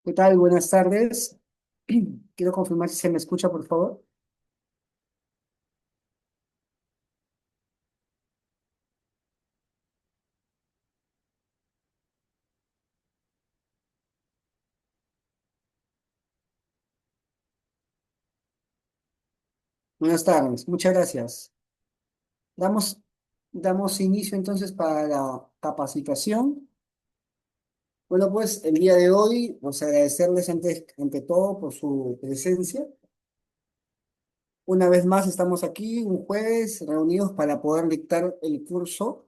¿Qué tal? Buenas tardes. Quiero confirmar si se me escucha, por favor. Buenas tardes, muchas gracias. Damos, damos inicio entonces para la capacitación. Bueno, pues el día de hoy, pues agradecerles ante todo por su presencia. Una vez más estamos aquí, un jueves, reunidos para poder dictar el curso,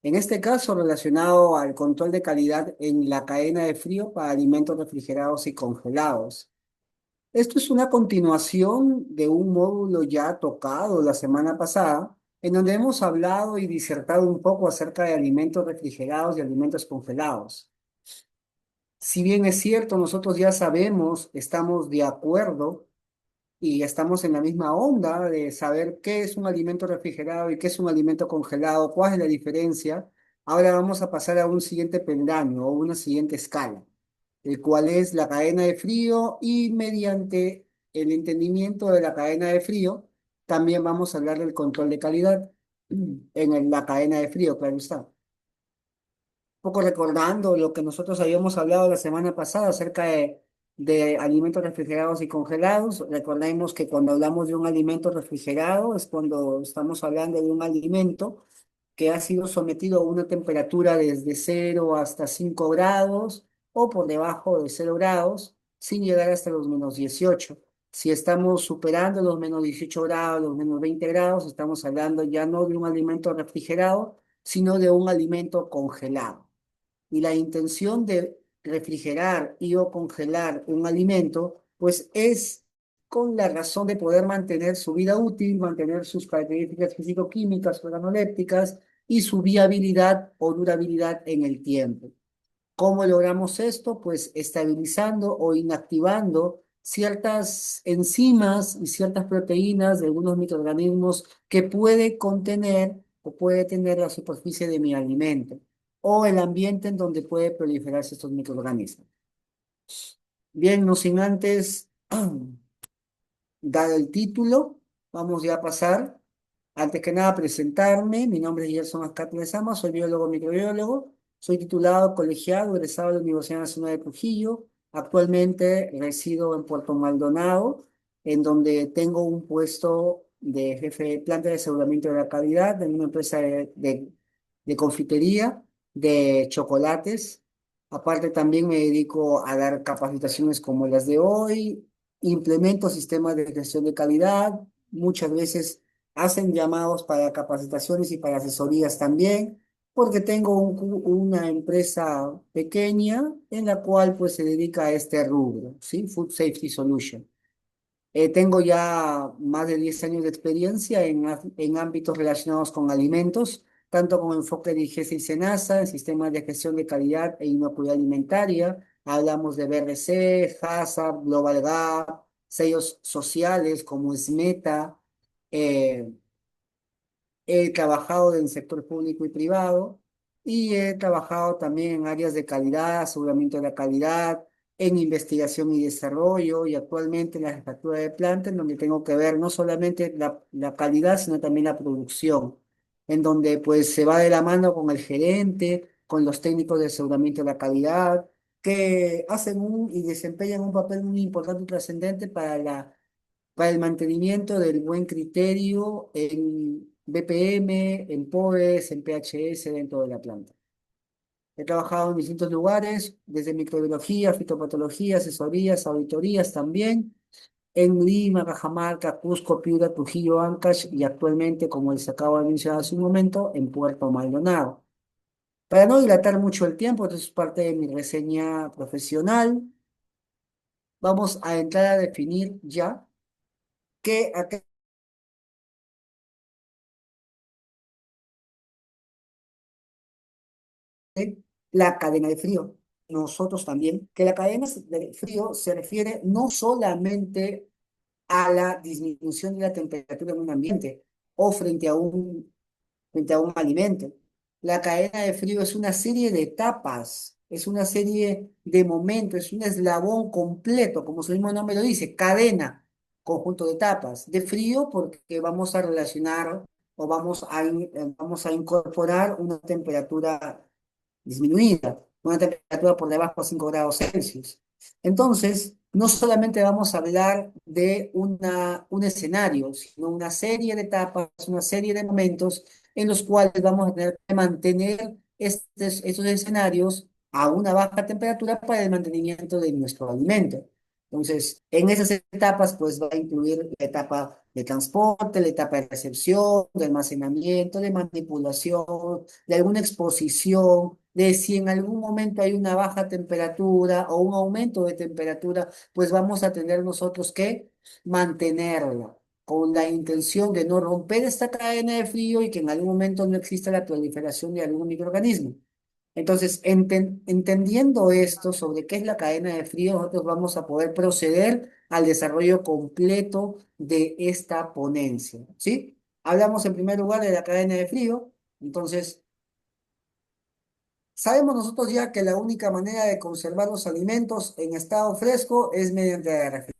en este caso relacionado al control de calidad en la cadena de frío para alimentos refrigerados y congelados. Esto es una continuación de un módulo ya tocado la semana pasada, en donde hemos hablado y disertado un poco acerca de alimentos refrigerados y alimentos congelados. Si bien es cierto, nosotros ya sabemos, estamos de acuerdo y estamos en la misma onda de saber qué es un alimento refrigerado y qué es un alimento congelado, cuál es la diferencia, ahora vamos a pasar a un siguiente peldaño o una siguiente escala, el cual es la cadena de frío, y mediante el entendimiento de la cadena de frío, también vamos a hablar del control de calidad en la cadena de frío, claro está. Un poco recordando lo que nosotros habíamos hablado la semana pasada acerca de alimentos refrigerados y congelados. Recordemos que cuando hablamos de un alimento refrigerado es cuando estamos hablando de un alimento que ha sido sometido a una temperatura desde 0 hasta 5 grados o por debajo de 0 grados, sin llegar hasta los -18. Si estamos superando los -18 grados, los -20 grados, estamos hablando ya no de un alimento refrigerado, sino de un alimento congelado. Y la intención de refrigerar y o congelar un alimento, pues es con la razón de poder mantener su vida útil, mantener sus características físico-químicas, organolépticas y su viabilidad o durabilidad en el tiempo. ¿Cómo logramos esto? Pues estabilizando o inactivando ciertas enzimas y ciertas proteínas de algunos microorganismos que puede contener o puede tener la superficie de mi alimento o el ambiente en donde puede proliferarse estos microorganismos. Bien, no sin antes dado el título, vamos ya a pasar. Antes que nada, presentarme. Mi nombre es Gerson Ascati Lezama, soy biólogo microbiólogo. Soy titulado colegiado, egresado de la Universidad Nacional de Trujillo. Actualmente resido en Puerto Maldonado, en donde tengo un puesto de jefe de planta de aseguramiento de la calidad en una empresa de confitería de chocolates. Aparte, también me dedico a dar capacitaciones como las de hoy. Implemento sistemas de gestión de calidad. Muchas veces hacen llamados para capacitaciones y para asesorías también, porque tengo una empresa pequeña en la cual pues se dedica a este rubro, ¿sí? Food Safety Solution. Tengo ya más de 10 años de experiencia en ámbitos relacionados con alimentos, tanto con enfoque de IGESA y SENASA, en sistemas de gestión de calidad e inocuidad alimentaria. Hablamos de BRC, HACCP, Global Gap, sellos sociales como SMETA. eh, He trabajado en el sector público y privado y he trabajado también en áreas de calidad, aseguramiento de la calidad, en investigación y desarrollo, y actualmente en la jefatura de planta, en donde tengo que ver no solamente la calidad, sino también la producción, en donde pues se va de la mano con el gerente, con los técnicos de aseguramiento de la calidad, que hacen y desempeñan un papel muy importante y trascendente para el mantenimiento del buen criterio en BPM, en POES, en PHS dentro de la planta. He trabajado en distintos lugares, desde microbiología, fitopatología, asesorías, auditorías también, en Lima, Cajamarca, Cusco, Piura, Trujillo, Ancash y actualmente, como les acabo de mencionar hace un momento, en Puerto Maldonado. Para no dilatar mucho el tiempo, esto es parte de mi reseña profesional, vamos a entrar a definir ya a qué la cadena de frío. Nosotros también, que la cadena de frío se refiere no solamente a la disminución de la temperatura en un ambiente o frente a un alimento. La cadena de frío es una serie de etapas es una serie de momentos, es un eslabón completo, como su mismo nombre lo dice, cadena, conjunto de etapas. De frío porque vamos a relacionar o vamos a incorporar una temperatura disminuida, una temperatura por debajo de 5 grados Celsius. Entonces, no solamente vamos a hablar de un escenario, sino una serie de etapas, una serie de momentos en los cuales vamos a tener que mantener estos escenarios a una baja temperatura para el mantenimiento de nuestro alimento. Entonces, en esas etapas, pues va a incluir la etapa de transporte, la etapa de recepción, de almacenamiento, de manipulación, de alguna exposición, de si en algún momento hay una baja temperatura o un aumento de temperatura, pues vamos a tener nosotros que mantenerla con la intención de no romper esta cadena de frío y que en algún momento no exista la proliferación de algún microorganismo. Entonces, entendiendo esto sobre qué es la cadena de frío, nosotros vamos a poder proceder al desarrollo completo de esta ponencia, ¿sí? Hablamos en primer lugar de la cadena de frío. Entonces, sabemos nosotros ya que la única manera de conservar los alimentos en estado fresco es mediante la refrigeración.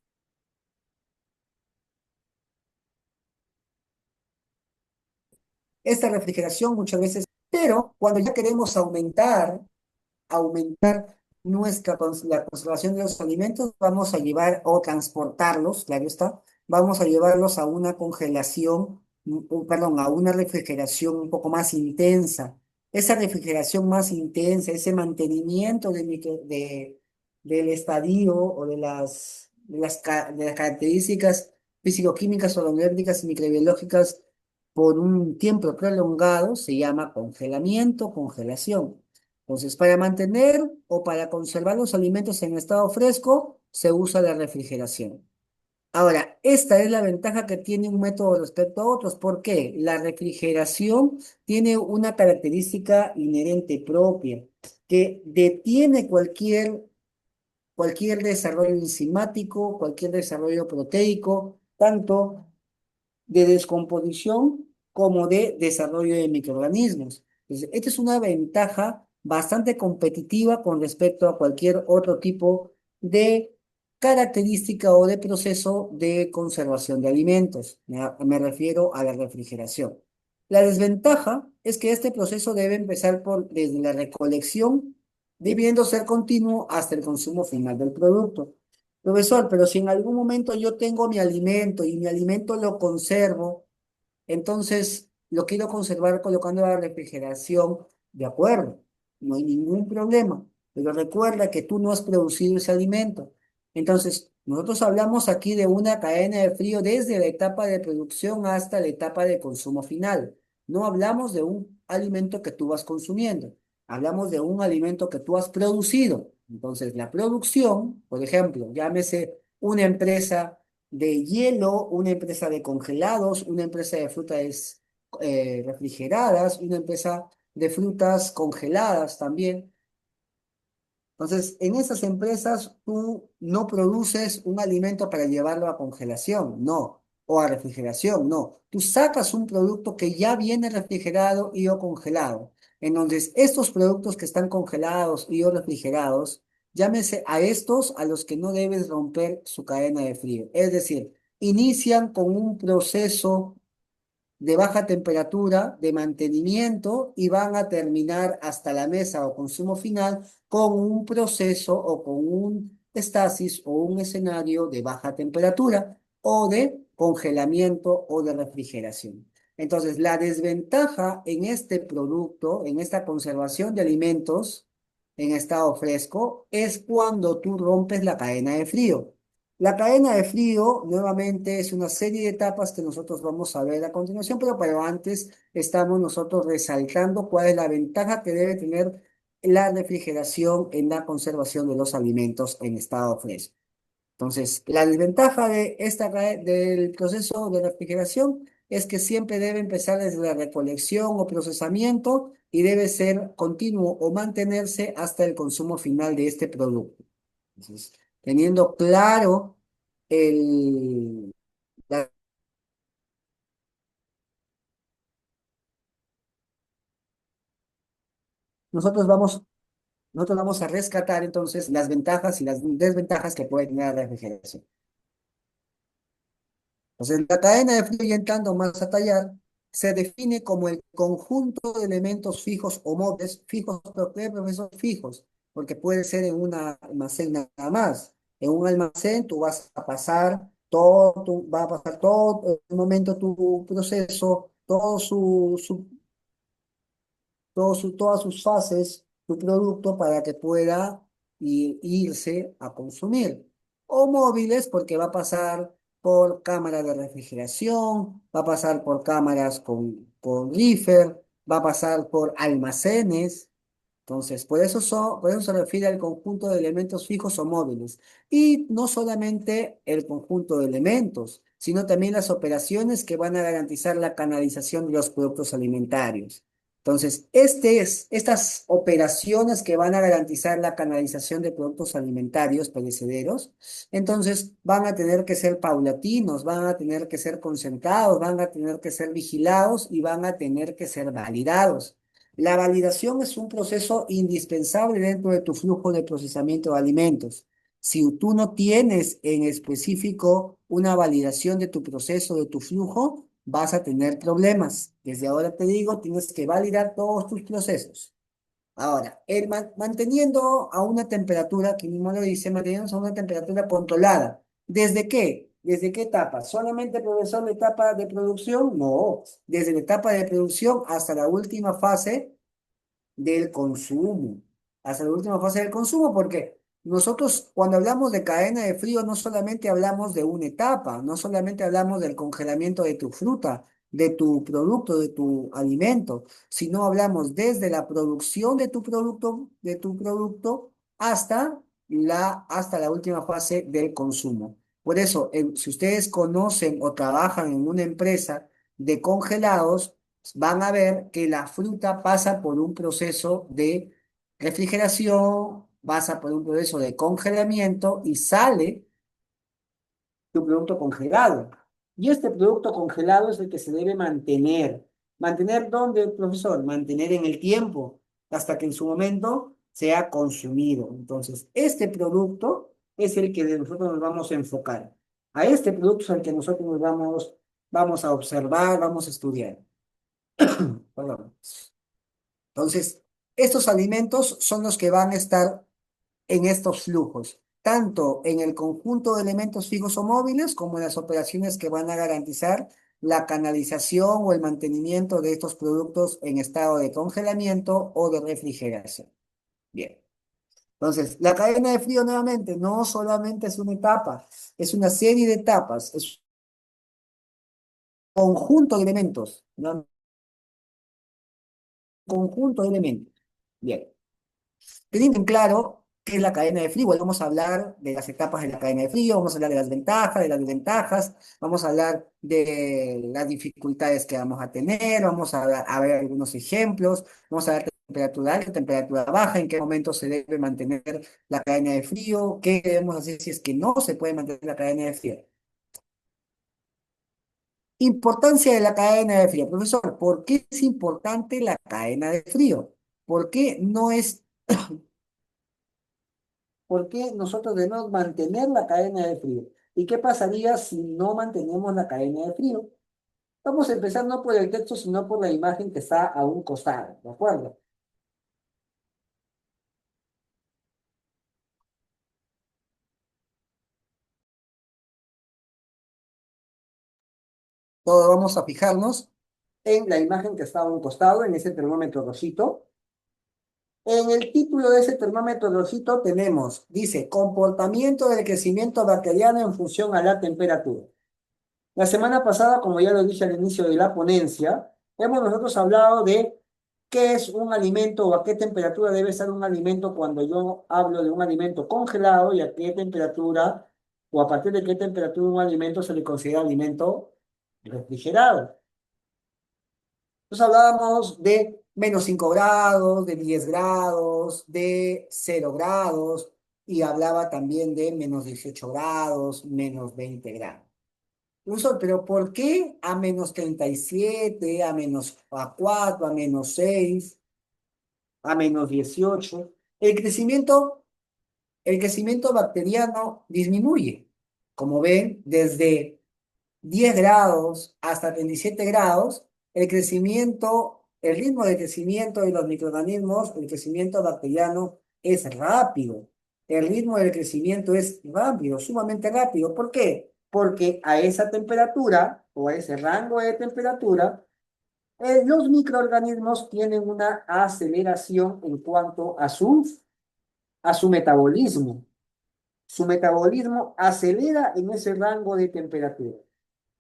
Esta refrigeración muchas veces, pero cuando ya queremos aumentar la conservación de los alimentos, vamos a llevar o transportarlos, claro está, vamos a llevarlos a una congelación, perdón, a una refrigeración un poco más intensa. Esa refrigeración más intensa, ese mantenimiento del estadio o de las características físico-químicas, organolépticas y microbiológicas por un tiempo prolongado se llama congelamiento, congelación. Entonces, para mantener o para conservar los alimentos en estado fresco, se usa la refrigeración. Ahora, esta es la ventaja que tiene un método respecto a otros. ¿Por qué? La refrigeración tiene una característica inherente propia que detiene cualquier desarrollo enzimático, cualquier desarrollo proteico, tanto de descomposición como de desarrollo de microorganismos. Entonces, esta es una ventaja bastante competitiva con respecto a cualquier otro tipo de característica o de proceso de conservación de alimentos. Me refiero a la refrigeración. La desventaja es que este proceso debe empezar desde la recolección, debiendo ser continuo hasta el consumo final del producto. Profesor, pero si en algún momento yo tengo mi alimento y mi alimento lo conservo, entonces lo quiero conservar colocando la refrigeración, de acuerdo, no hay ningún problema, pero recuerda que tú no has producido ese alimento. Entonces, nosotros hablamos aquí de una cadena de frío desde la etapa de producción hasta la etapa de consumo final. No hablamos de un alimento que tú vas consumiendo, hablamos de un alimento que tú has producido. Entonces, la producción, por ejemplo, llámese una empresa de hielo, una empresa de congelados, una empresa de frutas refrigeradas, una empresa de frutas congeladas también. Entonces, en esas empresas tú no produces un alimento para llevarlo a congelación, no, o a refrigeración, no. Tú sacas un producto que ya viene refrigerado y o congelado. Entonces, estos productos que están congelados y o refrigerados, llámese a estos a los que no debes romper su cadena de frío. Es decir, inician con un proceso de baja temperatura, de mantenimiento y van a terminar hasta la mesa o consumo final con un proceso o con un estasis o un escenario de baja temperatura o de congelamiento o de refrigeración. Entonces, la desventaja en este producto, en esta conservación de alimentos en estado fresco, es cuando tú rompes la cadena de frío. La cadena de frío, nuevamente, es una serie de etapas que nosotros vamos a ver a continuación, pero antes estamos nosotros resaltando cuál es la ventaja que debe tener la refrigeración en la conservación de los alimentos en estado fresco. Entonces, la desventaja del proceso de refrigeración es que siempre debe empezar desde la recolección o procesamiento y debe ser continuo o mantenerse hasta el consumo final de este producto. Entonces, teniendo claro el, la- nosotros vamos Nosotros vamos a rescatar entonces las ventajas y las desventajas que puede tener la refrigeración. Entonces, la cadena de frío, y entrando más a tallar, se define como el conjunto de elementos fijos o móviles, fijos, ¿pero qué, profesor? Fijos, porque puede ser en un almacén nada más. En un almacén tú vas a pasar todo, va a pasar todo el momento tu proceso, todas sus fases, tu producto para que pueda irse a consumir. O móviles, porque va a pasar por cámara de refrigeración, va a pasar por cámaras con reefer, va a pasar por almacenes. Entonces, por eso se refiere al conjunto de elementos fijos o móviles. Y no solamente el conjunto de elementos, sino también las operaciones que van a garantizar la canalización de los productos alimentarios. Entonces, estas operaciones que van a garantizar la canalización de productos alimentarios perecederos, entonces van a tener que ser paulatinos, van a tener que ser concentrados, van a tener que ser vigilados y van a tener que ser validados. La validación es un proceso indispensable dentro de tu flujo de procesamiento de alimentos. Si tú no tienes en específico una validación de tu proceso, de tu flujo, vas a tener problemas. Desde ahora te digo, tienes que validar todos tus procesos. Ahora, manteniendo a una temperatura, que mismo lo dice, manteniendo a una temperatura controlada. ¿Desde qué? ¿Desde qué etapa? ¿Solamente, profesor, la etapa de producción? No, desde la etapa de producción hasta la última fase del consumo, hasta la última fase del consumo, porque nosotros cuando hablamos de cadena de frío no solamente hablamos de una etapa, no solamente hablamos del congelamiento de tu fruta, de tu producto, de tu alimento, sino hablamos desde la producción de tu producto hasta la última fase del consumo. Por eso, si ustedes conocen o trabajan en una empresa de congelados, van a ver que la fruta pasa por un proceso de refrigeración, pasa por un proceso de congelamiento y sale tu producto congelado. Y este producto congelado es el que se debe mantener. ¿Mantener dónde, profesor? Mantener en el tiempo, hasta que en su momento sea consumido. Entonces, este producto es el que nosotros nos vamos a enfocar. A este producto es el que nosotros vamos a observar, vamos a estudiar. Perdón. Entonces, estos alimentos son los que van a estar en estos flujos, tanto en el conjunto de elementos fijos o móviles como en las operaciones que van a garantizar la canalización o el mantenimiento de estos productos en estado de congelamiento o de refrigeración. Bien. Entonces, la cadena de frío nuevamente no solamente es una etapa, es una serie de etapas, es un conjunto de elementos, ¿no? Un conjunto de elementos. Bien. Teniendo en claro qué es la cadena de frío, vamos a hablar de las etapas de la cadena de frío, vamos a hablar de las ventajas, de las desventajas, vamos a hablar de las dificultades que vamos a tener, vamos a ver algunos ejemplos, vamos a ver temperatura alta, temperatura baja, en qué momento se debe mantener la cadena de frío, qué debemos hacer si es que no se puede mantener la cadena de frío. Importancia de la cadena de frío. Profesor, ¿por qué es importante la cadena de frío? ¿Por qué no es ¿Por qué nosotros debemos mantener la cadena de frío? ¿Y qué pasaría si no mantenemos la cadena de frío? Vamos a empezar no por el texto, sino por la imagen que está a un costado, ¿de acuerdo? Todos vamos a fijarnos en la imagen que está a un costado, en ese termómetro rojito. En el título de ese termómetro rojito tenemos, dice, comportamiento del crecimiento bacteriano en función a la temperatura. La semana pasada, como ya lo dije al inicio de la ponencia, hemos nosotros hablado de qué es un alimento o a qué temperatura debe estar un alimento cuando yo hablo de un alimento congelado y a qué temperatura o a partir de qué temperatura un alimento se le considera alimento refrigerado. Entonces hablábamos de -5 grados, de 10 grados, de 0 grados y hablaba también de -18 grados, -20 grados. Profesor, pero ¿por qué a -37, a -4, a -6, a -18? El crecimiento, el crecimiento bacteriano disminuye. Como ven, desde 10 grados hasta 37 grados, el ritmo de crecimiento de los microorganismos, el crecimiento bacteriano es rápido. El ritmo del crecimiento es rápido, sumamente rápido. ¿Por qué? Porque a esa temperatura o a ese rango de temperatura, los microorganismos tienen una aceleración en cuanto a su metabolismo. Su metabolismo acelera en ese rango de temperatura.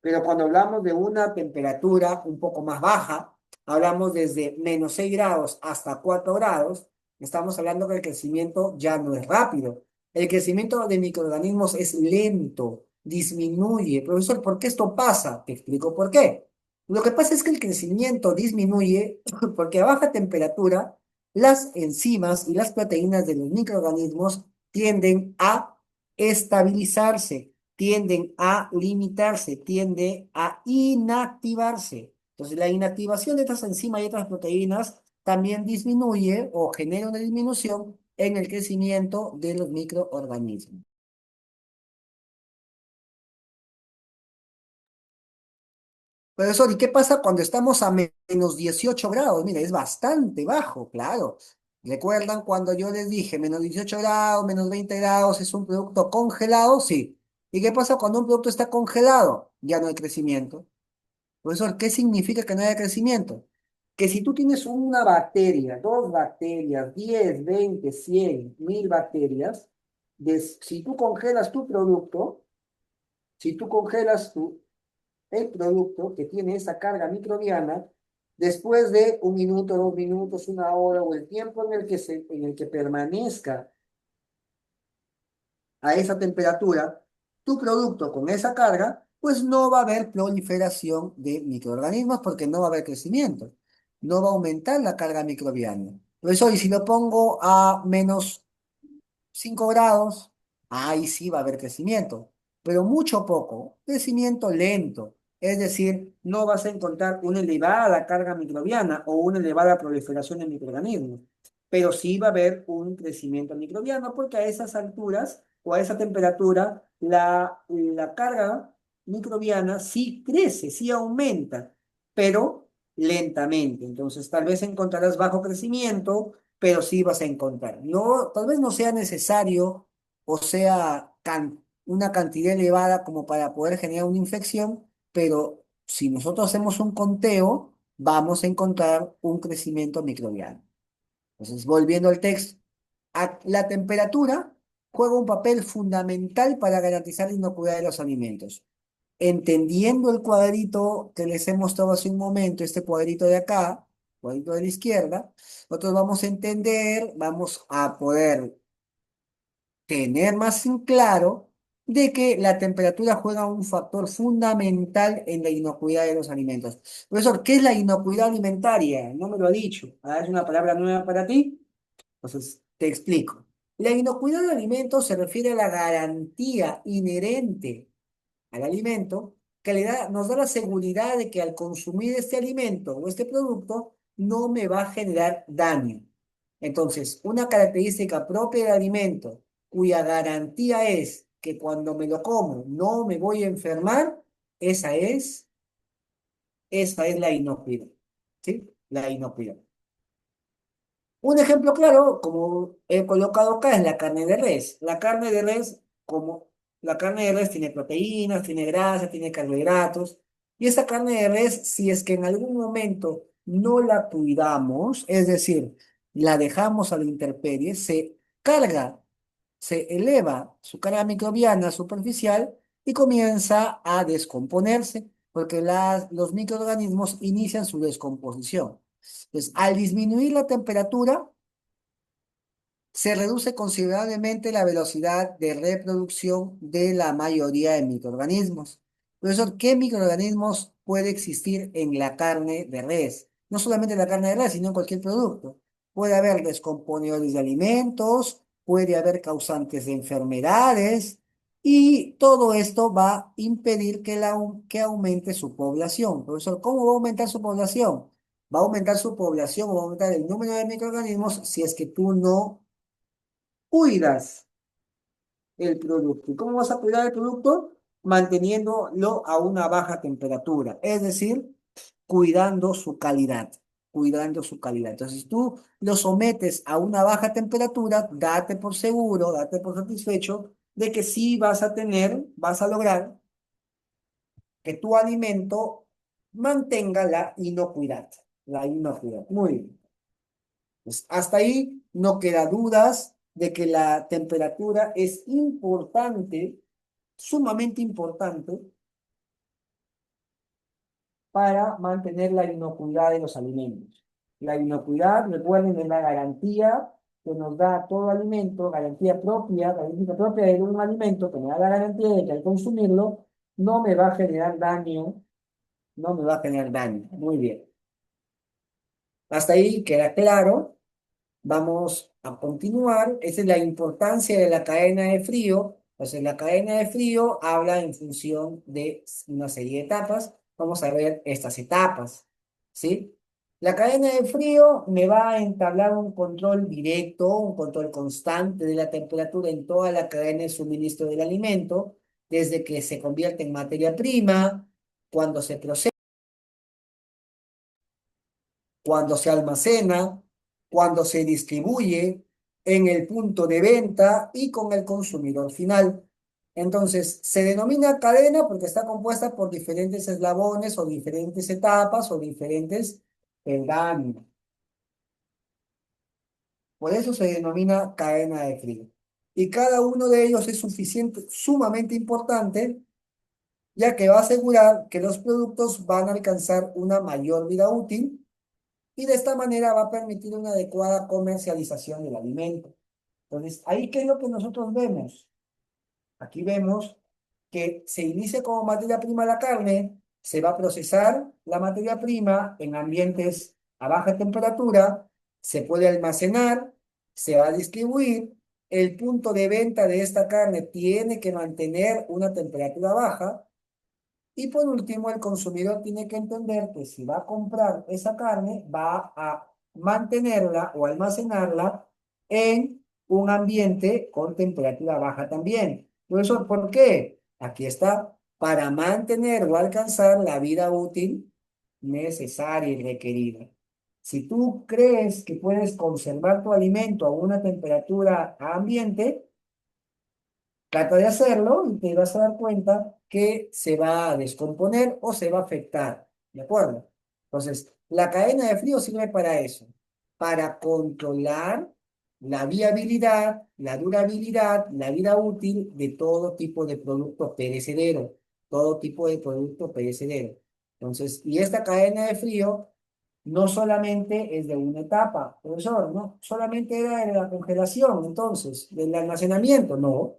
Pero cuando hablamos de una temperatura un poco más baja, hablamos desde -6 grados hasta 4 grados, estamos hablando que el crecimiento ya no es rápido. El crecimiento de microorganismos es lento, disminuye. Profesor, ¿por qué esto pasa? Te explico por qué. Lo que pasa es que el crecimiento disminuye porque a baja temperatura las enzimas y las proteínas de los microorganismos tienden a estabilizarse, tienden a limitarse, tiende a inactivarse. Entonces, la inactivación de estas enzimas y otras proteínas también disminuye o genera una disminución en el crecimiento de los microorganismos. Profesor, ¿y qué pasa cuando estamos a -18 grados? Mira, es bastante bajo, claro. ¿Recuerdan cuando yo les dije -18 grados, -20 grados es un producto congelado? Sí. ¿Y qué pasa cuando un producto está congelado? Ya no hay crecimiento. Profesor, ¿qué significa que no haya crecimiento? Que si tú tienes una bacteria, dos bacterias, 10, 20, 100, 1000 bacterias, si tú congelas tu producto, si tú congelas el producto que tiene esa carga microbiana, después de 1 minuto, 2 minutos, 1 hora o el tiempo en el que permanezca a esa temperatura, tu producto con esa carga, pues no va a haber proliferación de microorganismos porque no va a haber crecimiento. No va a aumentar la carga microbiana. Por eso, y si lo pongo a -5 grados, ahí sí va a haber crecimiento, pero mucho poco, crecimiento lento. Es decir, no vas a encontrar una elevada carga microbiana o una elevada proliferación de microorganismos, pero sí va a haber un crecimiento microbiano porque a esas alturas o a esa temperatura la carga microbiana sí crece, sí aumenta, pero lentamente. Entonces, tal vez encontrarás bajo crecimiento, pero sí vas a encontrar. No, tal vez no sea necesario o sea una cantidad elevada como para poder generar una infección, pero si nosotros hacemos un conteo, vamos a encontrar un crecimiento microbiano. Entonces, volviendo al texto, la temperatura juega un papel fundamental para garantizar la inocuidad de los alimentos. Entendiendo el cuadrito que les he mostrado hace un momento, este cuadrito de acá, cuadrito de la izquierda, nosotros vamos a entender, vamos a poder tener más en claro de que la temperatura juega un factor fundamental en la inocuidad de los alimentos. Profesor, ¿qué es la inocuidad alimentaria? No me lo ha dicho. Ah, ¿es una palabra nueva para ti? Entonces, te explico. La inocuidad de alimentos se refiere a la garantía inherente al alimento que nos da la seguridad de que al consumir este alimento o este producto no me va a generar daño. Entonces, una característica propia del alimento cuya garantía es que cuando me lo como no me voy a enfermar, esa es, esa es la inocuidad. ¿Sí? La inocuidad. Un ejemplo claro, como he colocado acá, es la carne de res. La carne de res tiene proteínas, tiene grasa, tiene carbohidratos. Y esa carne de res, si es que en algún momento no la cuidamos, es decir, la dejamos a la intemperie, se carga, se eleva su carga microbiana superficial y comienza a descomponerse, porque los microorganismos inician su descomposición. Entonces, al disminuir la temperatura, se reduce considerablemente la velocidad de reproducción de la mayoría de microorganismos. Profesor, ¿qué microorganismos puede existir en la carne de res? No solamente la carne de res, sino en cualquier producto. Puede haber descomponedores de alimentos, puede haber causantes de enfermedades, y todo esto va a impedir que aumente su población. Profesor, ¿cómo va a aumentar su población? Va a aumentar su población o va a aumentar el número de microorganismos si es que tú no cuidas el producto. ¿Y cómo vas a cuidar el producto? Manteniéndolo a una baja temperatura, es decir, cuidando su calidad, cuidando su calidad. Entonces, si tú lo sometes a una baja temperatura, date por seguro, date por satisfecho de que sí vas a tener, vas a lograr que tu alimento mantenga la inocuidad, la inocuidad. Muy bien. Pues hasta ahí no queda dudas de que la temperatura es importante, sumamente importante, para mantener la inocuidad de los alimentos. La inocuidad, recuerden, es la garantía que nos da todo alimento, garantía propia, garantía propia de un alimento que me da la garantía de que al consumirlo no me va a generar daño, no me va a generar daño. Muy bien. Hasta ahí queda claro. Vamos a continuar. Esa es la importancia de la cadena de frío. Entonces, la cadena de frío habla en función de una serie de etapas. Vamos a ver estas etapas, ¿sí? La cadena de frío me va a entablar un control directo, un control constante de la temperatura en toda la cadena de suministro del alimento, desde que se convierte en materia prima, cuando se procesa, cuando se almacena, cuando se distribuye, en el punto de venta y con el consumidor final. Entonces, se denomina cadena porque está compuesta por diferentes eslabones o diferentes etapas o diferentes peldaños. Por eso se denomina cadena de frío. Y cada uno de ellos es sumamente importante, ya que va a asegurar que los productos van a alcanzar una mayor vida útil y de esta manera va a permitir una adecuada comercialización del alimento. Entonces, ahí, ¿qué es lo que nosotros vemos? Aquí vemos que se inicia como materia prima la carne, se va a procesar la materia prima en ambientes a baja temperatura, se puede almacenar, se va a distribuir, el punto de venta de esta carne tiene que mantener una temperatura baja y por último, el consumidor tiene que entender que si va a comprar esa carne, va a mantenerla o almacenarla en un ambiente con temperatura baja también. ¿Eso por qué? Aquí está, para mantener o alcanzar la vida útil necesaria y requerida. Si tú crees que puedes conservar tu alimento a una temperatura ambiente, trata de hacerlo y te vas a dar cuenta que se va a descomponer o se va a afectar. ¿De acuerdo? Entonces, la cadena de frío sirve para eso, para controlar la viabilidad, la durabilidad, la vida útil de todo tipo de producto perecedero, todo tipo de producto perecedero. Entonces, y esta cadena de frío no solamente es de una etapa, profesor, no solamente era de la congelación, entonces, del almacenamiento, no.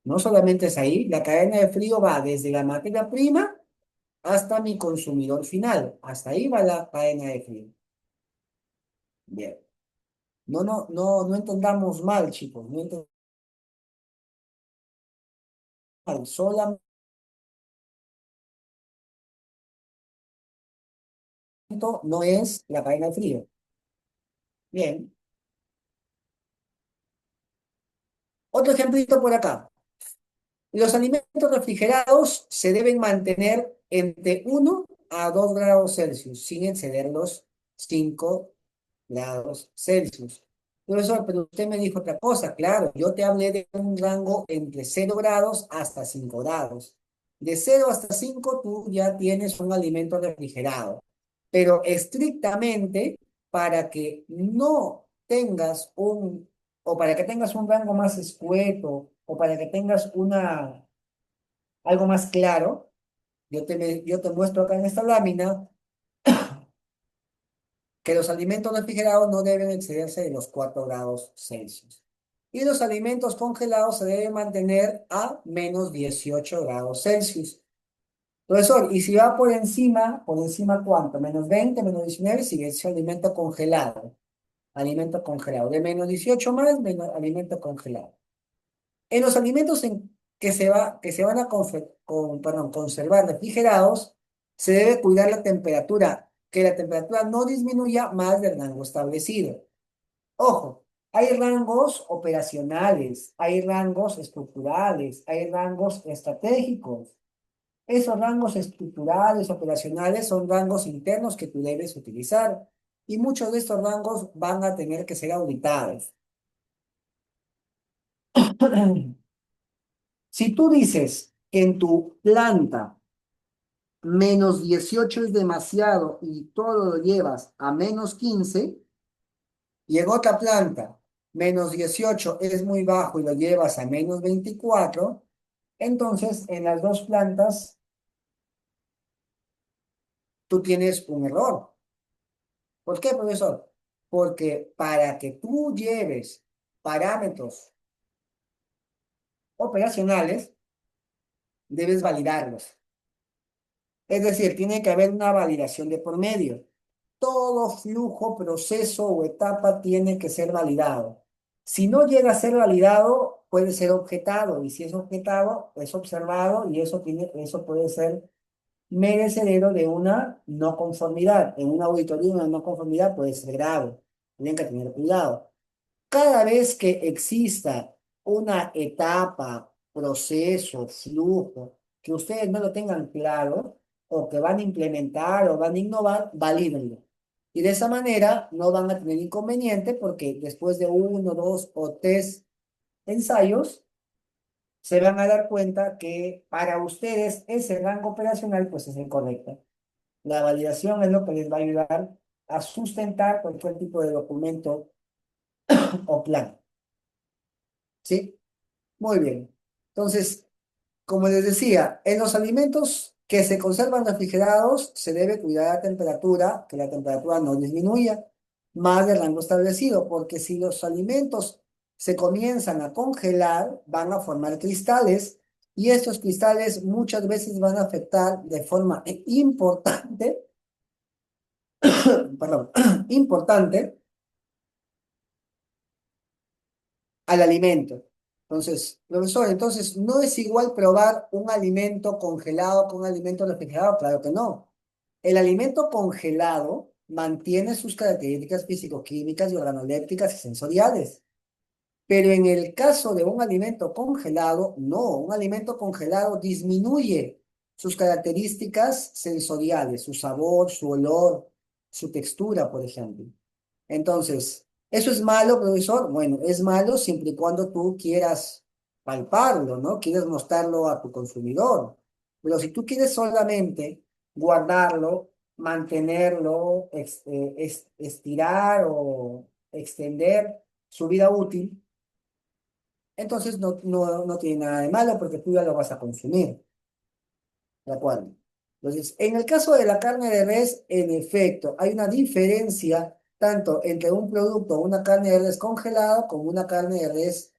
No solamente es ahí, la cadena de frío va desde la materia prima hasta mi consumidor final. Hasta ahí va la cadena de frío. Bien. No entendamos mal, chicos. No entendamos mal. Solamente no es la cadena de frío. Bien. Otro ejemplito por acá. Los alimentos refrigerados se deben mantener entre 1 a 2 grados Celsius, sin exceder los 5 grados Celsius. Profesor, pero usted me dijo otra cosa, claro, yo te hablé de un rango entre 0 grados hasta 5 grados. De 0 hasta 5 tú ya tienes un alimento refrigerado, pero estrictamente para que no tengas o para que tengas un rango más escueto, o para que tengas algo más claro, yo te muestro acá en esta lámina que los alimentos refrigerados no deben excederse de los 4 grados Celsius. Y los alimentos congelados se deben mantener a menos 18 grados Celsius. Profesor, y si va por encima ¿cuánto? Menos 20, menos 19, sigue ese alimento congelado. Alimento congelado. De menos 18 más, menos alimento congelado. En los alimentos que se van a perdón, conservar refrigerados, se debe cuidar la temperatura, que la temperatura no disminuya más del rango establecido. Ojo, Hay rangos operacionales, hay rangos estructurales, hay rangos estratégicos. Esos rangos estructurales, operacionales, son rangos internos que tú debes utilizar. Y muchos de estos rangos van a tener que ser auditados. Si tú dices que en tu planta -18 es demasiado y todo lo llevas a -15, y en otra planta -18 es muy bajo y lo llevas a -24, entonces en las dos plantas tú tienes un error. ¿Por qué, profesor? Porque para que tú lleves parámetros operacionales, debes validarlos. Es decir, tiene que haber una validación de por medio. Todo flujo, proceso o etapa tiene que ser validado. Si no llega a ser validado, puede ser objetado. Y si es objetado, es observado y eso puede ser merecedero de una no conformidad. En una auditoría, una no conformidad puede ser grave. Tienen que tener cuidado. Cada vez que exista una etapa, proceso, flujo, que ustedes no lo tengan claro, o que van a implementar o van a innovar, valídenlo. Y de esa manera no van a tener inconveniente porque después de uno, dos o tres ensayos, se van a dar cuenta que para ustedes ese rango operacional pues es el correcto. La validación es lo que les va a ayudar a sustentar cualquier tipo de documento o plan. ¿Sí? Muy bien. Entonces, como les decía, en los alimentos que se conservan refrigerados se debe cuidar la temperatura, que la temperatura no disminuya más del rango establecido, porque si los alimentos se comienzan a congelar, van a formar cristales y estos cristales muchas veces van a afectar de forma importante, perdón, importante al alimento. Entonces, profesor, entonces, ¿no es igual probar un alimento congelado con un alimento refrigerado? Claro que no. El alimento congelado mantiene sus características físico-químicas y organolépticas y sensoriales. Pero en el caso de un alimento congelado, no. Un alimento congelado disminuye sus características sensoriales, su sabor, su olor, su textura, por ejemplo. Entonces, ¿eso es malo, profesor? Bueno, es malo siempre y cuando tú quieras palparlo, ¿no? Quieres mostrarlo a tu consumidor. Pero si tú quieres solamente guardarlo, mantenerlo, estirar o extender su vida útil, entonces no tiene nada de malo porque tú ya lo vas a consumir. ¿De acuerdo? Entonces, en el caso de la carne de res, en efecto, hay una diferencia tanto entre un producto, una carne de res congelada, como una carne de res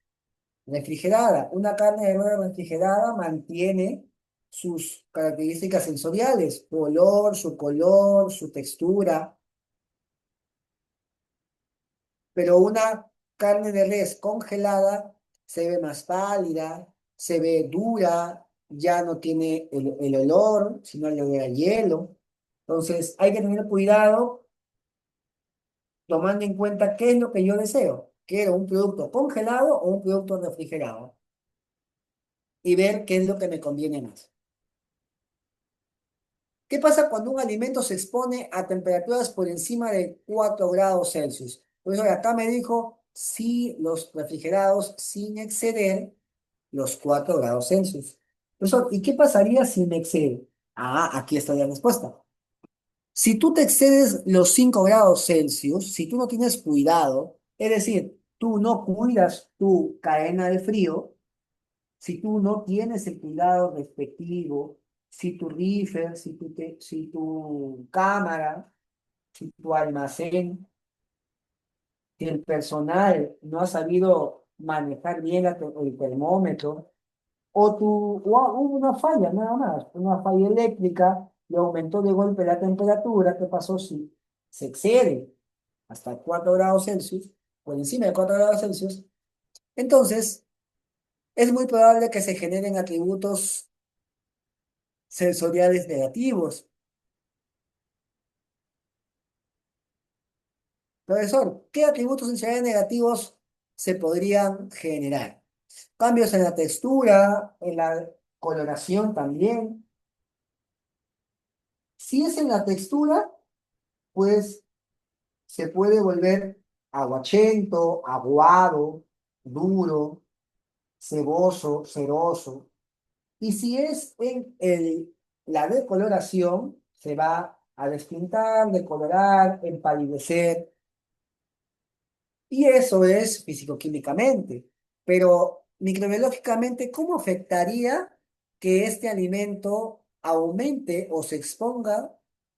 refrigerada. Una carne de res refrigerada mantiene sus características sensoriales, su color, su textura, pero una carne de res congelada se ve más pálida, se ve dura, ya no tiene el olor, sino el olor a hielo. Entonces, hay que tener cuidado tomando en cuenta qué es lo que yo deseo. Quiero un producto congelado o un producto refrigerado y ver qué es lo que me conviene más. ¿Qué pasa cuando un alimento se expone a temperaturas por encima de 4 grados Celsius? Pues acá me dijo, si los refrigerados sin exceder los 4 grados Celsius. Profesor, ¿y qué pasaría si me excede? Ah, aquí está la respuesta. Si tú te excedes los 5 grados Celsius, si tú no tienes cuidado, es decir, tú no cuidas tu cadena de frío, si tú no tienes el cuidado respectivo, si tu reefer, si tu cámara, si tu almacén, si el personal no ha sabido manejar bien el termómetro, hubo una falla, nada más, una falla eléctrica, le aumentó de golpe la temperatura, ¿qué pasó si se excede hasta 4 grados Celsius, por encima de 4 grados Celsius? Entonces, es muy probable que se generen atributos sensoriales negativos. Profesor, ¿qué atributos sensoriales negativos se podrían generar. Cambios en la textura, en la coloración también. Si es en la textura, pues se puede volver aguachento, aguado, duro, ceboso, ceroso. Y si es en la decoloración, se va a despintar, decolorar, empalidecer. Y eso es físico-químicamente. Pero microbiológicamente, ¿cómo afectaría que este alimento aumente o se exponga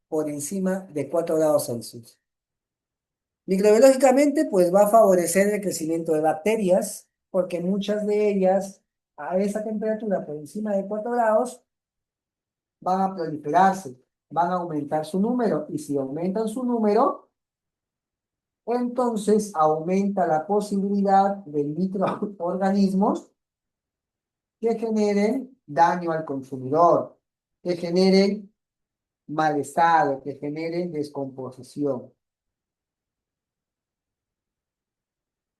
por encima de 4 grados Celsius? Microbiológicamente, pues va a favorecer el crecimiento de bacterias, porque muchas de ellas a esa temperatura por encima de 4 grados van a proliferarse, van a aumentar su número, y si aumentan su número, entonces aumenta la posibilidad de microorganismos que generen daño al consumidor, que generen malestar, que generen descomposición.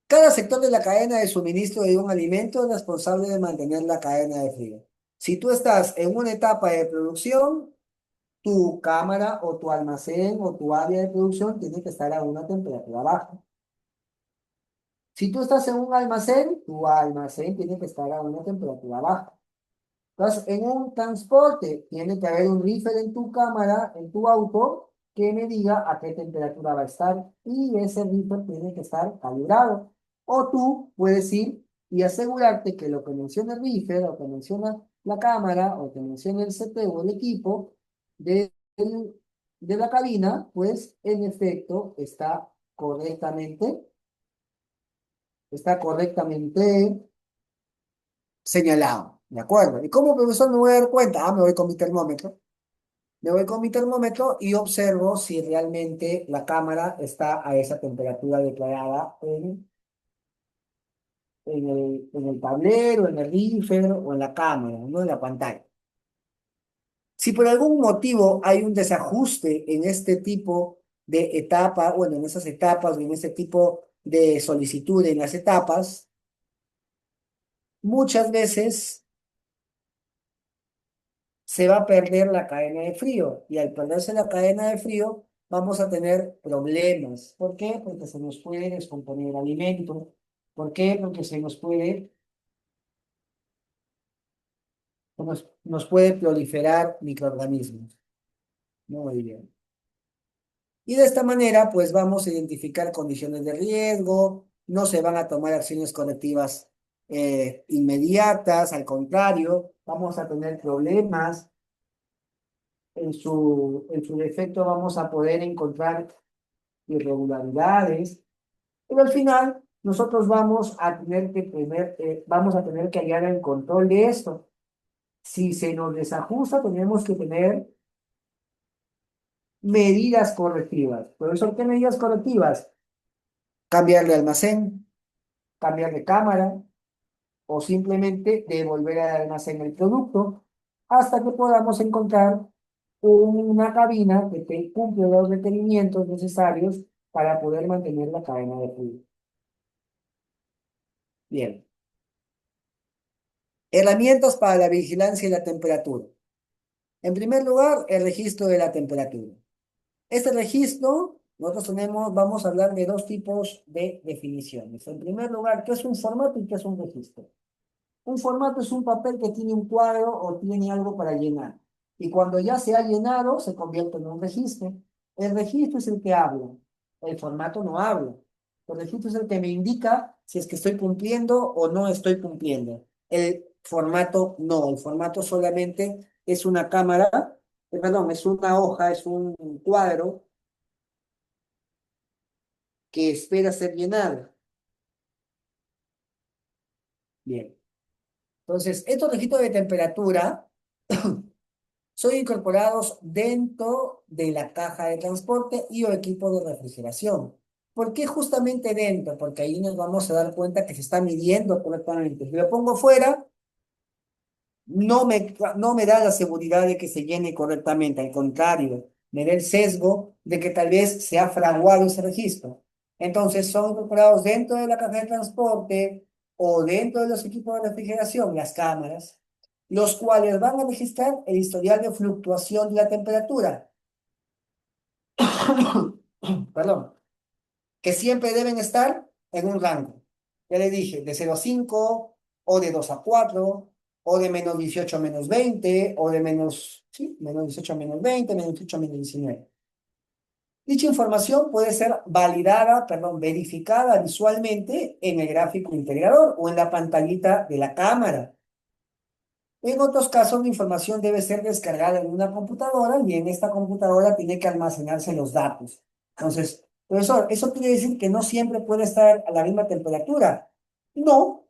Cada sector de la cadena de suministro de un alimento es responsable de mantener la cadena de frío. Si tú estás en una etapa de producción, tu cámara o tu almacén o tu área de producción tiene que estar a una temperatura baja. Si tú estás en un almacén, tu almacén tiene que estar a una temperatura baja. Entonces, en un transporte, tiene que haber un reefer en tu cámara, en tu auto, que me diga a qué temperatura va a estar y ese reefer tiene que estar calibrado. O tú puedes ir y asegurarte que lo que menciona el reefer, o que menciona la cámara, o que menciona el CP o el equipo de, de la cabina, pues en efecto está correctamente señalado. ¿De acuerdo? ¿Y cómo profesor me voy a dar cuenta? Ah, me voy con mi termómetro. Me voy con mi termómetro y observo si realmente la cámara está a esa temperatura declarada en el tablero, en el reefer o en la cámara, no en la pantalla. Si por algún motivo hay un desajuste en este tipo de etapa, bueno, en esas etapas o en este tipo de solicitud en las etapas, muchas veces se va a perder la cadena de frío y al perderse la cadena de frío vamos a tener problemas. ¿Por qué? Porque se nos puede descomponer el alimento. ¿Por qué? Porque nos puede proliferar microorganismos. Muy bien. Y de esta manera, pues vamos a identificar condiciones de riesgo, no se van a tomar acciones correctivas inmediatas, al contrario, vamos a tener problemas en su defecto vamos a poder encontrar irregularidades, pero al final nosotros vamos a tener que hallar el control de esto. Si se nos desajusta, tenemos que tener medidas correctivas. Profesor, ¿qué medidas correctivas? Cambiar de almacén, cambiar de cámara o simplemente devolver al almacén el producto hasta que podamos encontrar una cabina que cumple los requerimientos necesarios para poder mantener la cadena de frío. Bien. Herramientas para la vigilancia y la temperatura. En primer lugar, el registro de la temperatura. Este registro, nosotros vamos a hablar de dos tipos de definiciones. En primer lugar, ¿qué es un formato y qué es un registro? Un formato es un papel que tiene un cuadro o tiene algo para llenar. Y cuando ya se ha llenado, se convierte en un registro. El registro es el que habla. El formato no habla. El registro es el que me indica si es que estoy cumpliendo o no estoy cumpliendo. El formato no. El formato solamente es una cámara, perdón, es una hoja, es un cuadro que espera ser llenado. Bien. Entonces, estos registros de temperatura son incorporados dentro de la caja de transporte y o equipo de refrigeración. ¿Por qué justamente dentro? Porque ahí nos vamos a dar cuenta que se está midiendo correctamente. Si lo pongo fuera, no me da la seguridad de que se llene correctamente. Al contrario, me da el sesgo de que tal vez se ha fraguado ese registro. Entonces son incorporados dentro de la caja de transporte o dentro de los equipos de refrigeración, las cámaras, los cuales van a registrar el historial de fluctuación de la temperatura. Perdón, que siempre deben estar en un rango. Ya le dije, de 0 a 5, o de 2 a 4, o de -18 a -20, o de sí, -18 a -20, -18 a -19. Dicha información puede ser validada, perdón, verificada visualmente en el gráfico integrador o en la pantallita de la cámara. En otros casos, la información debe ser descargada en una computadora y en esta computadora tiene que almacenarse los datos. Entonces, profesor, ¿eso quiere decir que no siempre puede estar a la misma temperatura? No,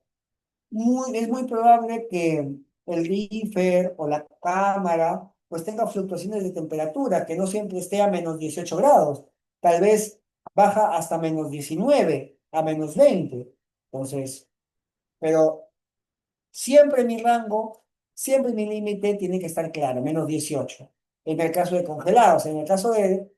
es muy probable que el reefer o la cámara pues tenga fluctuaciones de temperatura, que no siempre esté a -18 grados. Tal vez baja hasta -19, a -20. Entonces, pero siempre mi rango, siempre mi límite tiene que estar claro, -18. En el caso de congelados, en el caso de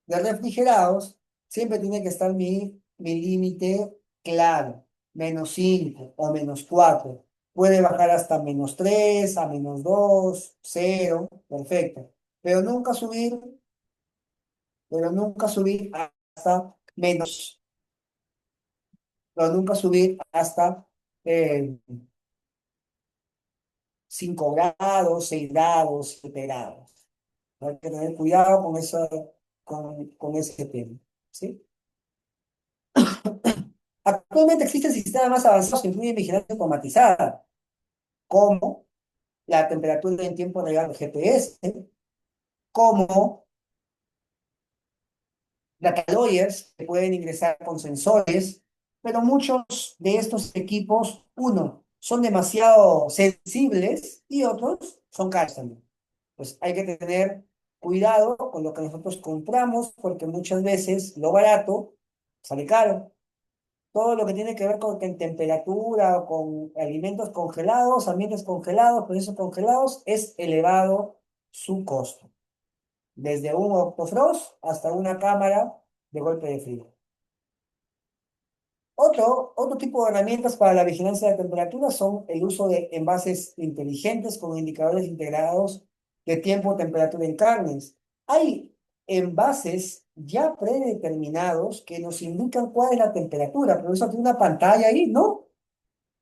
refrigerados, siempre tiene que estar mi límite claro, -5 o -4. Puede bajar hasta -3, a -2, 0, perfecto. Pero nunca subir, pero nunca subir hasta menos, pero nunca subir hasta eh, 5 grados, 6 grados, 7 grados. Hay que tener cuidado con con ese tema, ¿sí? Actualmente existen sistemas más avanzados que incluyen vigilancia automatizada, como la temperatura en tiempo real de GPS, como data lawyers que pueden ingresar con sensores, pero muchos de estos equipos, uno, son demasiado sensibles y otros son caros también. Pues hay que tener cuidado con lo que nosotros compramos, porque muchas veces lo barato sale caro. Todo lo que tiene que ver con temperatura o con alimentos congelados, ambientes congelados, procesos congelados, es elevado su costo. Desde un Octofrost hasta una cámara de golpe de frío. Otro tipo de herramientas para la vigilancia de temperatura son el uso de envases inteligentes con indicadores integrados de tiempo, temperatura en carnes. Hay envases ya predeterminados que nos indican cuál es la temperatura, pero eso tiene una pantalla ahí, ¿no?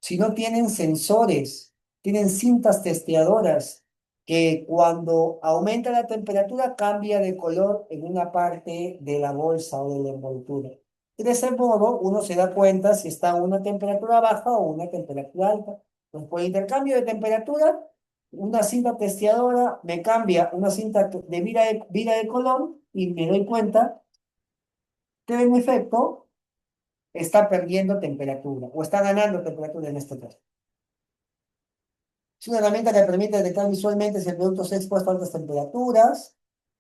Si no tienen sensores, tienen cintas testeadoras que cuando aumenta la temperatura cambia de color en una parte de la bolsa o de la envoltura. De ese modo, uno se da cuenta si está a una temperatura baja o una temperatura alta. Pues por intercambio de temperatura, una cinta testeadora me cambia una cinta de vida de color y me doy cuenta que en efecto está perdiendo temperatura o está ganando temperatura en este caso. Es una herramienta que permite detectar visualmente si el producto se ha expuesto a altas temperaturas.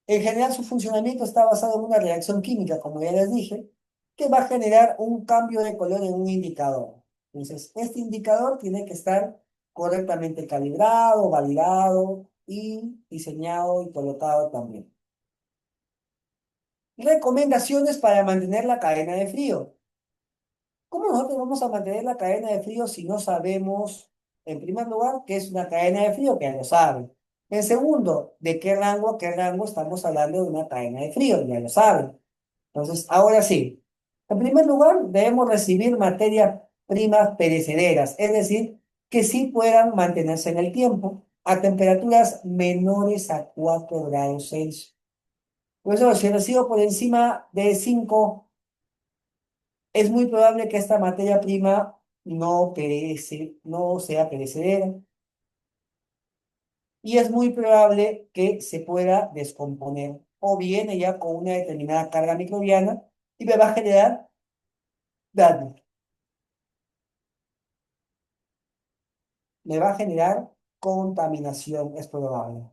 En general, su funcionamiento está basado en una reacción química, como ya les dije, que va a generar un cambio de color en un indicador. Entonces, este indicador tiene que estar correctamente calibrado, validado y diseñado y colocado también. Recomendaciones para mantener la cadena de frío. ¿Cómo nosotros vamos a mantener la cadena de frío si no sabemos, en primer lugar, qué es una cadena de frío? Que ya lo saben. En segundo, ¿de qué rango a qué rango estamos hablando de una cadena de frío? Ya lo saben. Entonces, ahora sí. En primer lugar, debemos recibir materias primas perecederas, es decir, que sí puedan mantenerse en el tiempo a temperaturas menores a 4 grados Celsius. Por eso, si recibo por encima de 5, es muy probable que esta materia prima no sea perecedera y es muy probable que se pueda descomponer o viene ya con una determinada carga microbiana y me va a generar daño, me va a generar contaminación, es probable.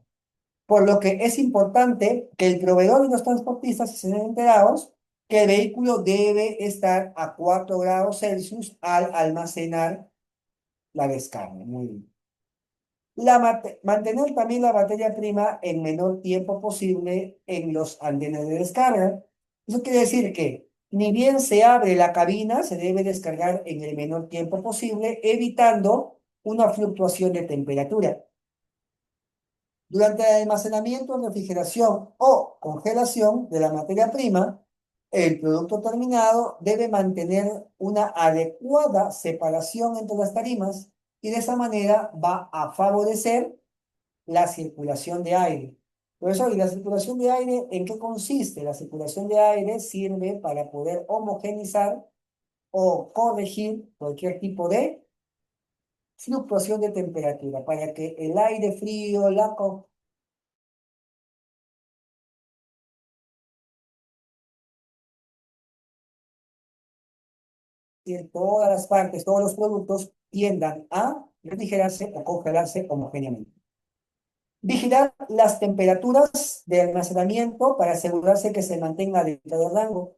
Por lo que es importante que el proveedor y los transportistas estén enterados que el vehículo debe estar a 4 grados Celsius al almacenar la descarga. Muy bien. Mantener también la materia prima el menor tiempo posible en los andenes de descarga. Eso quiere decir que Ni bien se abre la cabina, se debe descargar en el menor tiempo posible, evitando una fluctuación de temperatura. Durante el almacenamiento, refrigeración o congelación de la materia prima, el producto terminado debe mantener una adecuada separación entre las tarimas y de esa manera va a favorecer la circulación de aire. Por eso, ¿y la circulación de aire en qué consiste? La circulación de aire sirve para poder homogeneizar o corregir cualquier tipo de fluctuación de temperatura, para que el aire frío, todas las partes, todos los productos tiendan a refrigerarse o congelarse homogéneamente. Vigilar las temperaturas de almacenamiento para asegurarse que se mantenga dentro del rango.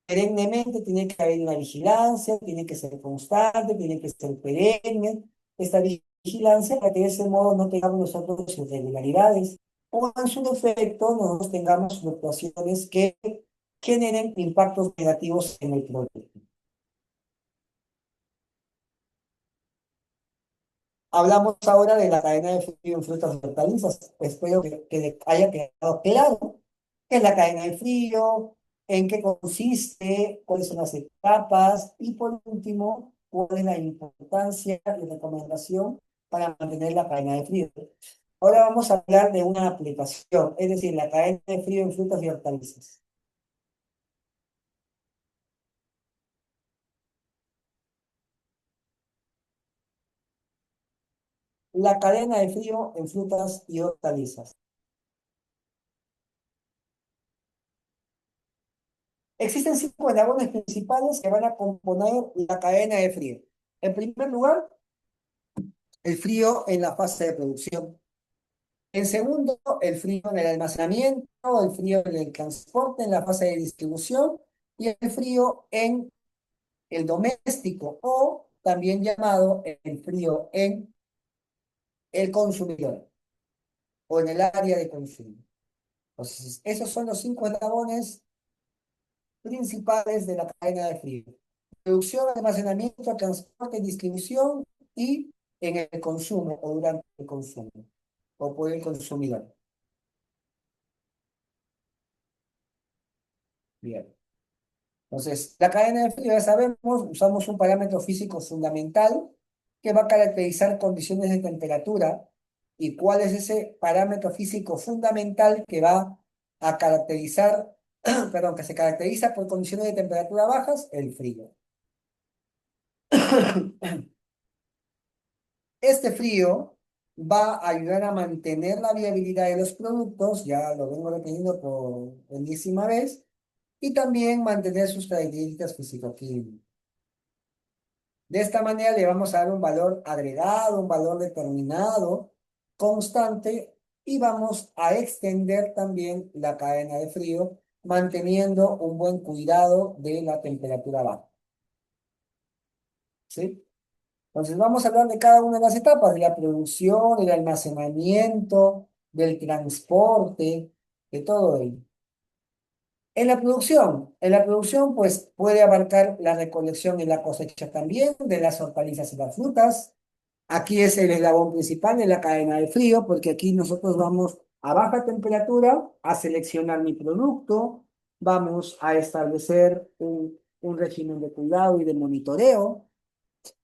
Perennemente tiene que haber una vigilancia, tiene que ser constante, tiene que ser perenne. Esta vigilancia para que de ese modo no tengamos nosotros irregularidades o en su defecto no tengamos fluctuaciones que generen impactos negativos en el producto. Hablamos ahora de la cadena de frío en frutas y hortalizas. Espero que le haya quedado claro qué es la cadena de frío, en qué consiste, cuáles son las etapas y por último, cuál es la importancia y recomendación para mantener la cadena de frío. Ahora vamos a hablar de una aplicación, es decir, la cadena de frío en frutas y hortalizas. La cadena de frío en frutas y hortalizas. Existen cinco eslabones principales que van a componer la cadena de frío. En primer lugar, el frío en la fase de producción. En segundo, el frío en el almacenamiento, el frío en el transporte, en la fase de distribución y el frío en el doméstico o también llamado el frío en el consumidor o en el área de consumo. Entonces, esos son los cinco eslabones principales de la cadena de frío. Producción, almacenamiento, transporte, distribución y en el consumo o durante el consumo o por el consumidor. Bien. Entonces, la cadena de frío, ya sabemos, usamos un parámetro físico fundamental que va a caracterizar condiciones de temperatura. ¿Y cuál es ese parámetro físico fundamental que va a caracterizar, perdón, que se caracteriza por condiciones de temperatura bajas? El frío. Este frío va a ayudar a mantener la viabilidad de los productos, ya lo vengo repitiendo por enésima vez, y también mantener sus características físico-químicas. De esta manera le vamos a dar un valor agregado, un valor determinado, constante, y vamos a extender también la cadena de frío, manteniendo un buen cuidado de la temperatura baja. ¿Sí? Entonces vamos a hablar de cada una de las etapas, de la producción, del almacenamiento, del transporte, de todo ello. En la producción, pues puede abarcar la recolección y la cosecha también de las hortalizas y las frutas. Aquí es el eslabón principal de la cadena de frío, porque aquí nosotros vamos a baja temperatura a seleccionar mi producto, vamos a establecer un régimen de cuidado y de monitoreo.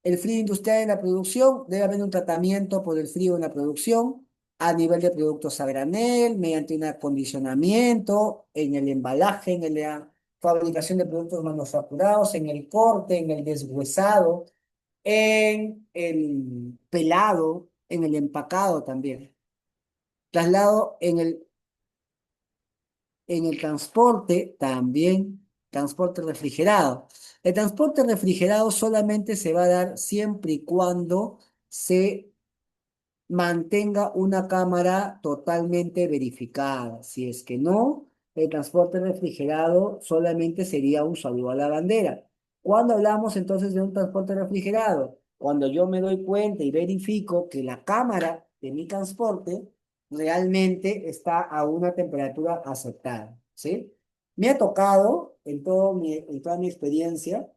El frío industrial en la producción, debe haber un tratamiento por el frío en la producción a nivel de productos a granel, mediante un acondicionamiento, en el embalaje, en la fabricación de productos manufacturados, en el corte, en el deshuesado, en el pelado, en el empacado también. Traslado en el transporte también, transporte refrigerado. El transporte refrigerado solamente se va a dar siempre y cuando se mantenga una cámara totalmente verificada. Si es que no, el transporte refrigerado solamente sería un saludo a la bandera. ¿Cuándo hablamos entonces de un transporte refrigerado? Cuando yo me doy cuenta y verifico que la cámara de mi transporte realmente está a una temperatura aceptada, ¿sí? Me ha tocado en toda mi experiencia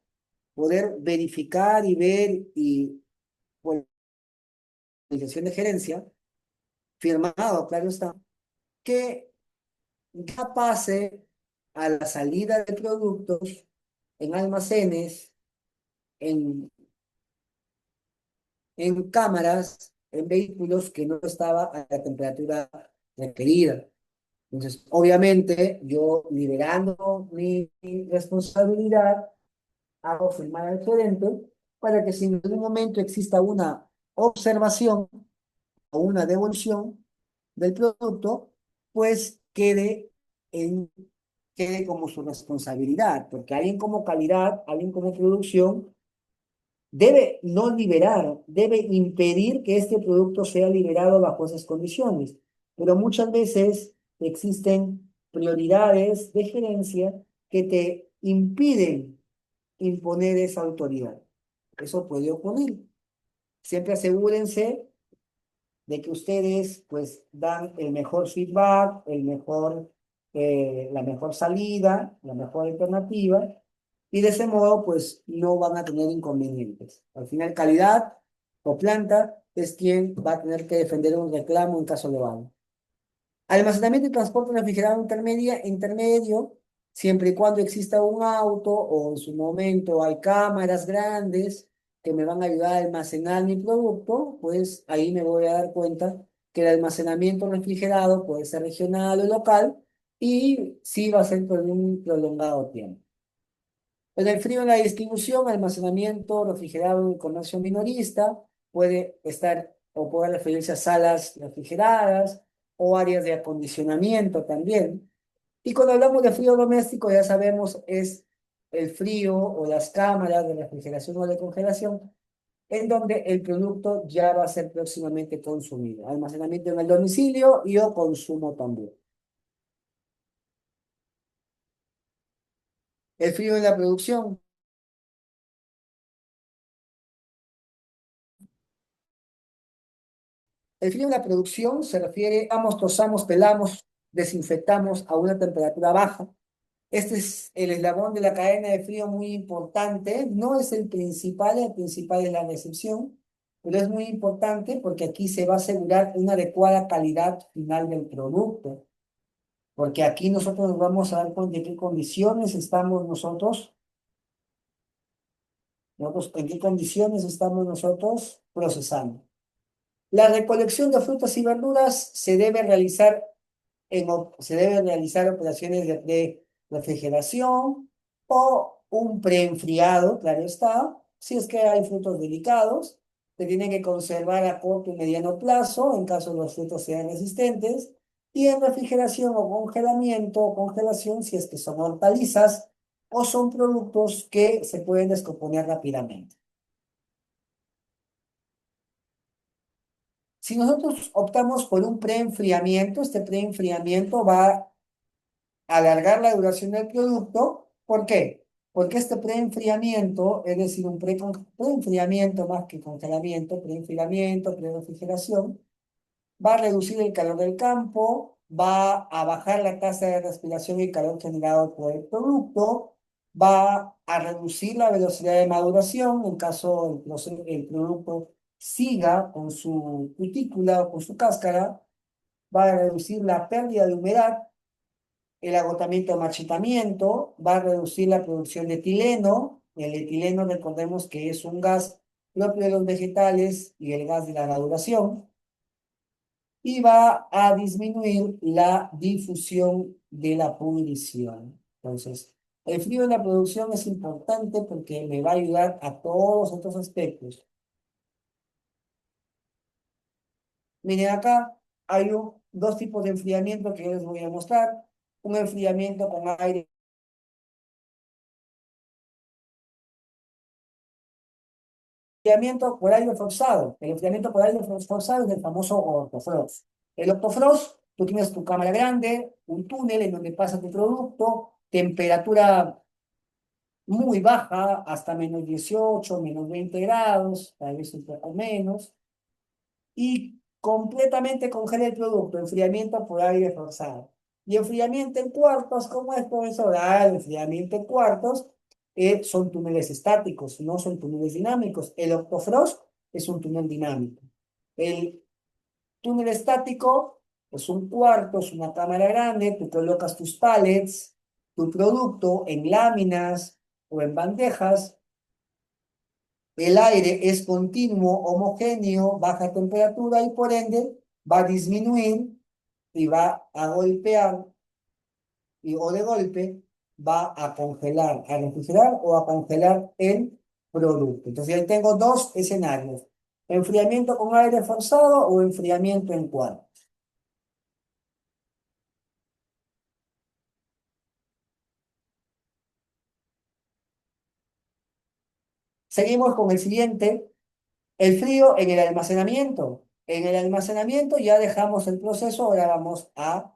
poder verificar y ver y por la dirección de gerencia, firmado, claro está, que ya pase a la salida de productos en almacenes, en, en cámaras, en vehículos que no estaba a la temperatura requerida. Entonces, obviamente, yo liberando mi responsabilidad, hago firmar al gerente para que si en algún momento exista una observación o una devolución del producto, pues quede como su responsabilidad, porque alguien como calidad, alguien como producción, debe no liberar, debe impedir que este producto sea liberado bajo esas condiciones. Pero muchas veces existen prioridades de gerencia que te impiden imponer esa autoridad. Eso puede ocurrir. Siempre asegúrense de que ustedes pues dan el mejor feedback, la mejor salida, la mejor alternativa, y de ese modo pues no van a tener inconvenientes. Al final calidad o planta es quien va a tener que defender un reclamo en caso de daño. Almacenamiento y transporte refrigerado intermedio, siempre y cuando exista un auto o en su momento hay cámaras grandes que me van a ayudar a almacenar mi producto, pues ahí me voy a dar cuenta que el almacenamiento refrigerado puede ser regional o local y sí va a ser por un prolongado tiempo. En el frío en la distribución, almacenamiento refrigerado en comercio minorista puede estar o puede referirse a salas refrigeradas o áreas de acondicionamiento también. Y cuando hablamos de frío doméstico, ya sabemos, es el frío o las cámaras de refrigeración o de congelación, en donde el producto ya va a ser próximamente consumido. Almacenamiento en el domicilio y o consumo también. El frío en la producción. El frío en la producción se refiere, tosamos, pelamos, desinfectamos a una temperatura baja. Este es el eslabón de la cadena de frío muy importante. No es el principal es la recepción, pero es muy importante porque aquí se va a asegurar una adecuada calidad final del producto. Porque aquí nosotros nos vamos a dar cuenta de qué condiciones estamos en qué condiciones estamos nosotros procesando. La recolección de frutas y verduras se deben realizar operaciones de refrigeración o un preenfriado, claro está, si es que hay frutos delicados, se tienen que conservar a corto y mediano plazo en caso los frutos sean resistentes, y en refrigeración o congelamiento o congelación si es que son hortalizas o son productos que se pueden descomponer rápidamente. Si nosotros optamos por un preenfriamiento, este preenfriamiento va alargar la duración del producto. ¿Por qué? Porque este preenfriamiento, es decir, preenfriamiento más que congelamiento, preenfriamiento, prerefrigeración, va a reducir el calor del campo, va a bajar la tasa de respiración y calor generado por el producto, va a reducir la velocidad de maduración en caso el producto siga con su cutícula o con su cáscara, va a reducir la pérdida de humedad, el agotamiento de marchitamiento, va a reducir la producción de etileno. El etileno, recordemos que es un gas propio de los vegetales y el gas de la maduración, y va a disminuir la difusión de la pudrición. Entonces, el frío en la producción es importante porque me va a ayudar a todos estos aspectos. Miren, acá hay dos tipos de enfriamiento que yo les voy a mostrar. Un enfriamiento con aire. Enfriamiento por aire forzado. El enfriamiento por aire forzado es el famoso octofrost. El octofrost, tú tienes tu cámara grande, un túnel en donde pasa tu producto, temperatura muy baja, hasta -18, -20 grados, tal vez un poco menos, y completamente congela el producto, enfriamiento por aire forzado. Y enfriamiento en cuartos, ¿cómo es, profesor? El enfriamiento en cuartos son túneles estáticos, no son túneles dinámicos. El octofrost es un túnel dinámico. El túnel estático es un cuarto, es una cámara grande, tú colocas tus pallets, tu producto en láminas o en bandejas. El aire es continuo, homogéneo, baja temperatura y por ende va a disminuir y va a golpear o de golpe va a congelar, a refrigerar o a congelar el producto. Entonces, ahí tengo dos escenarios: enfriamiento con aire forzado o enfriamiento en cuarto. Seguimos con el siguiente, el frío en el almacenamiento. En el almacenamiento ya dejamos el proceso, ahora vamos a,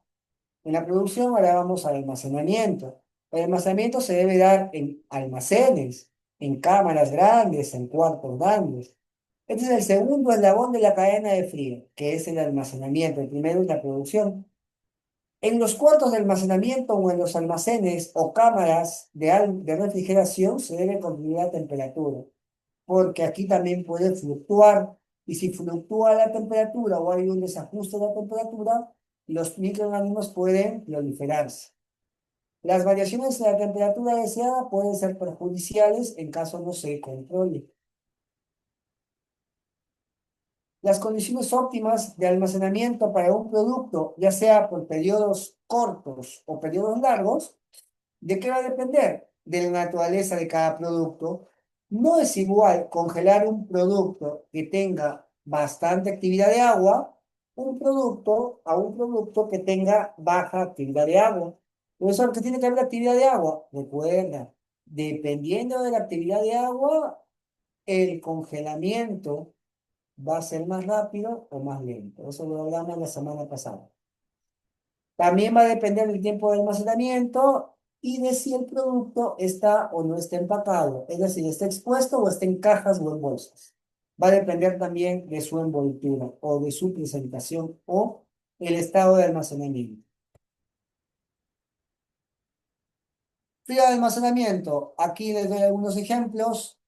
en la producción, ahora vamos al almacenamiento. El almacenamiento se debe dar en almacenes, en cámaras grandes, en cuartos grandes. Este es el segundo eslabón de la cadena de frío, que es el almacenamiento. El primero es la producción. En los cuartos de almacenamiento o en los almacenes o cámaras de refrigeración se debe controlar la temperatura, porque aquí también puede fluctuar. Y si fluctúa la temperatura o hay un desajuste de la temperatura, los microorganismos pueden proliferarse. Las variaciones de la temperatura deseada pueden ser perjudiciales en caso no se controle. Las condiciones óptimas de almacenamiento para un producto, ya sea por periodos cortos o periodos largos, ¿de qué va a depender? De la naturaleza de cada producto. No es igual congelar un producto que tenga bastante actividad de agua, a un producto que tenga baja actividad de agua. Por eso que tiene que haber actividad de agua. Recuerda, dependiendo de la actividad de agua, el congelamiento va a ser más rápido o más lento. Eso lo hablamos la semana pasada. También va a depender del tiempo de almacenamiento y de si el producto está o no está empacado, es decir, está expuesto o está en cajas o en bolsas. Va a depender también de su envoltura o de su presentación o el estado de almacenamiento. Frío de almacenamiento. Aquí les doy algunos ejemplos.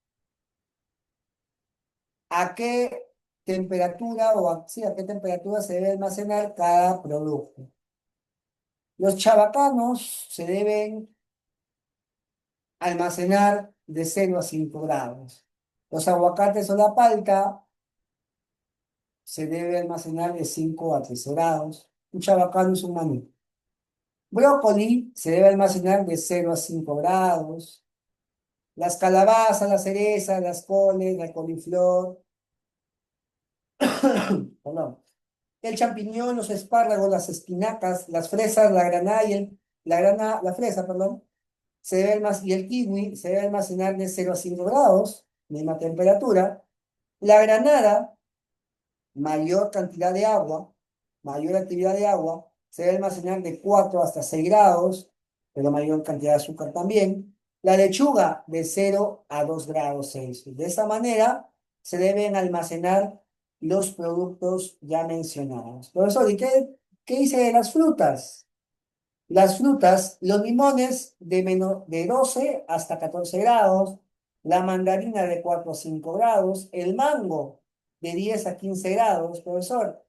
¿A qué temperatura sí, a qué temperatura se debe almacenar cada producto? Los chabacanos se deben almacenar de 0 a 5 grados. Los aguacates o la palta se debe almacenar de 5 a 13 grados. Un chabacano es un maní. Brócoli se debe almacenar de 0 a 5 grados. Las calabazas, las cerezas, las coles, la coliflor, perdón. El champiñón, los espárragos, las espinacas, las fresas, la granada la fresa, perdón, y el kiwi se debe almacenar de 0 a 5 grados, misma temperatura. La granada, mayor cantidad de agua, mayor actividad de agua, se debe almacenar de 4 hasta 6 grados, pero mayor cantidad de azúcar también. La lechuga de 0 a 2 grados Celsius. De esa manera se deben almacenar los productos ya mencionados. Profesor, ¿y qué dice de las frutas? Las frutas, los limones de 12 hasta 14 grados, la mandarina de 4 a 5 grados, el mango de 10 a 15 grados, profesor.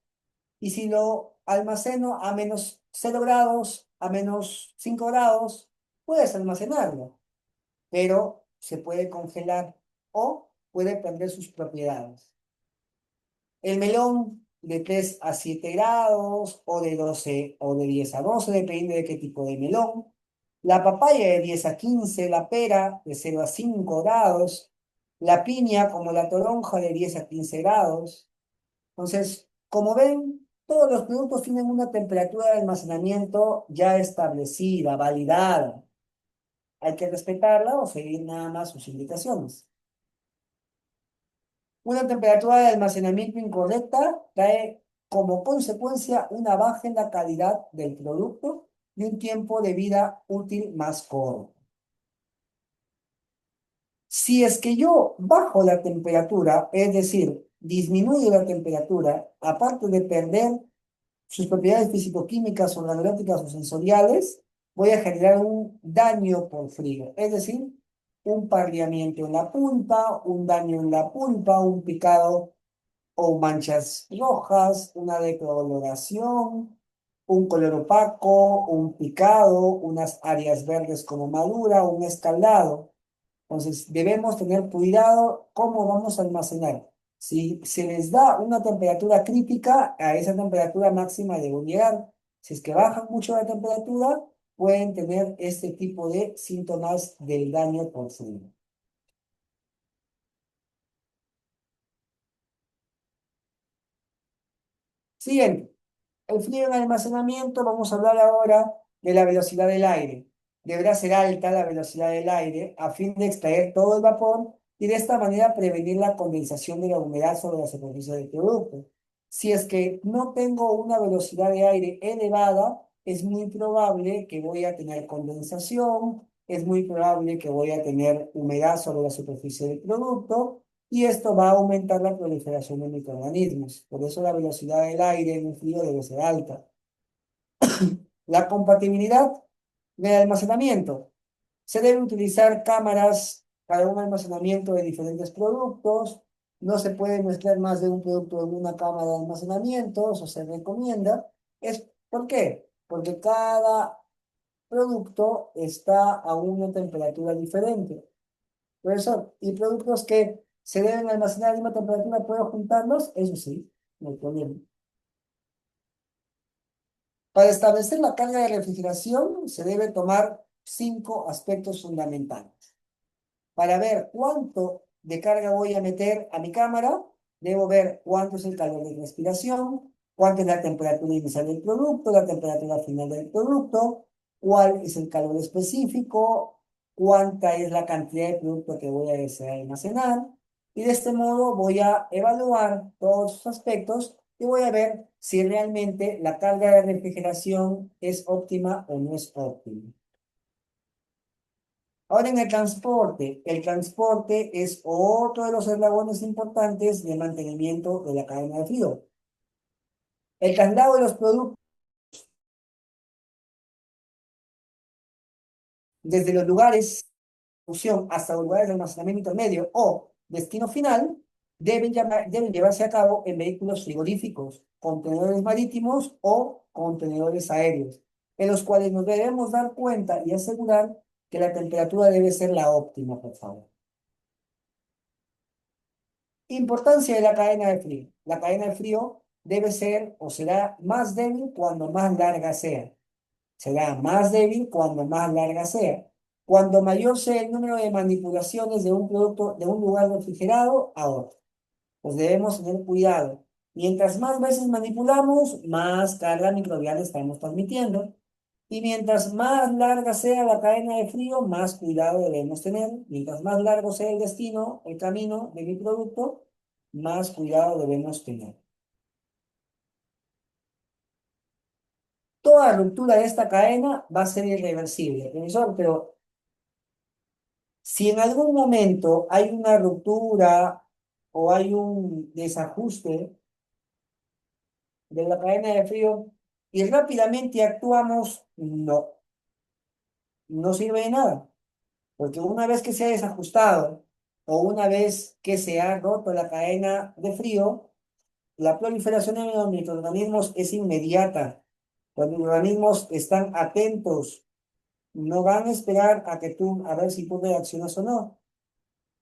Y si lo almaceno a -0 grados, a -5 grados, puedes almacenarlo, pero se puede congelar o puede perder sus propiedades. El melón de 3 a 7 grados o de 12 o de 10 a 12, depende de qué tipo de melón. La papaya de 10 a 15, la pera de 0 a 5 grados, la piña como la toronja de 10 a 15 grados. Entonces, como ven, todos los productos tienen una temperatura de almacenamiento ya establecida, validada. Hay que respetarla o seguir nada más sus indicaciones. Una temperatura de almacenamiento incorrecta trae como consecuencia una baja en la calidad del producto y un tiempo de vida útil más corto. Si es que yo bajo la temperatura, es decir, disminuyo la temperatura, aparte de perder sus propiedades físico-químicas, organolépticas o sensoriales, voy a generar un daño por frío, es decir, un pardeamiento en la pulpa, un daño en la pulpa, un picado o manchas rojas, una decoloración, un color opaco, un picado, unas áreas verdes como madura, un escaldado. Entonces, debemos tener cuidado cómo vamos a almacenar. Si se les da una temperatura crítica, a esa temperatura máxima deben llegar. Si es que bajan mucho la temperatura, pueden tener este tipo de síntomas del daño por frío. Siguiente. El frío en almacenamiento, vamos a hablar ahora de la velocidad del aire. Deberá ser alta la velocidad del aire a fin de extraer todo el vapor y de esta manera prevenir la condensación de la humedad sobre la superficie del producto. Si es que no tengo una velocidad de aire elevada, es muy probable que voy a tener condensación, es muy probable que voy a tener humedad sobre la superficie del producto y esto va a aumentar la proliferación de microorganismos. Por eso la velocidad del aire en un frío debe ser alta. La compatibilidad del almacenamiento. Se debe utilizar cámaras para un almacenamiento de diferentes productos. No se puede mezclar más de un producto en una cámara de almacenamiento, eso se recomienda. ¿Por qué? Porque cada producto está a una temperatura diferente. Por eso, y productos que se deben almacenar a la misma temperatura, ¿puedo juntarlos? Eso sí, no hay problema. Para establecer la carga de refrigeración, se debe tomar cinco aspectos fundamentales. Para ver cuánto de carga voy a meter a mi cámara, debo ver cuánto es el calor de respiración, cuánto es la temperatura inicial del producto, la temperatura final del producto, cuál es el calor específico, cuánta es la cantidad de producto que voy a desear almacenar. Y de este modo voy a evaluar todos esos aspectos y voy a ver si realmente la carga de refrigeración es óptima o no es óptima. Ahora en el transporte es otro de los eslabones importantes de mantenimiento de la cadena de frío. El traslado de los productos desde los lugares de producción hasta los lugares de almacenamiento intermedio o destino final deben llevarse a cabo en vehículos frigoríficos, contenedores marítimos o contenedores aéreos, en los cuales nos debemos dar cuenta y asegurar que la temperatura debe ser la óptima, por favor. Importancia de la cadena de frío. La cadena de frío debe ser o será más débil cuando más larga sea. Será más débil cuando más larga sea. Cuando mayor sea el número de manipulaciones de un producto de un lugar refrigerado a otro. Pues debemos tener cuidado. Mientras más veces manipulamos, más carga microbiana estamos transmitiendo. Y mientras más larga sea la cadena de frío, más cuidado debemos tener. Mientras más largo sea el destino, el camino de mi producto, más cuidado debemos tener. Toda ruptura de esta cadena va a ser irreversible, profesor, pero si en algún momento hay una ruptura o hay un desajuste de la cadena de frío y rápidamente actuamos, no, no sirve de nada. Porque una vez que se ha desajustado o una vez que se ha roto la cadena de frío, la proliferación de los microorganismos es inmediata. Los microorganismos están atentos, no van a esperar a que tú, a ver si tú reaccionas o no.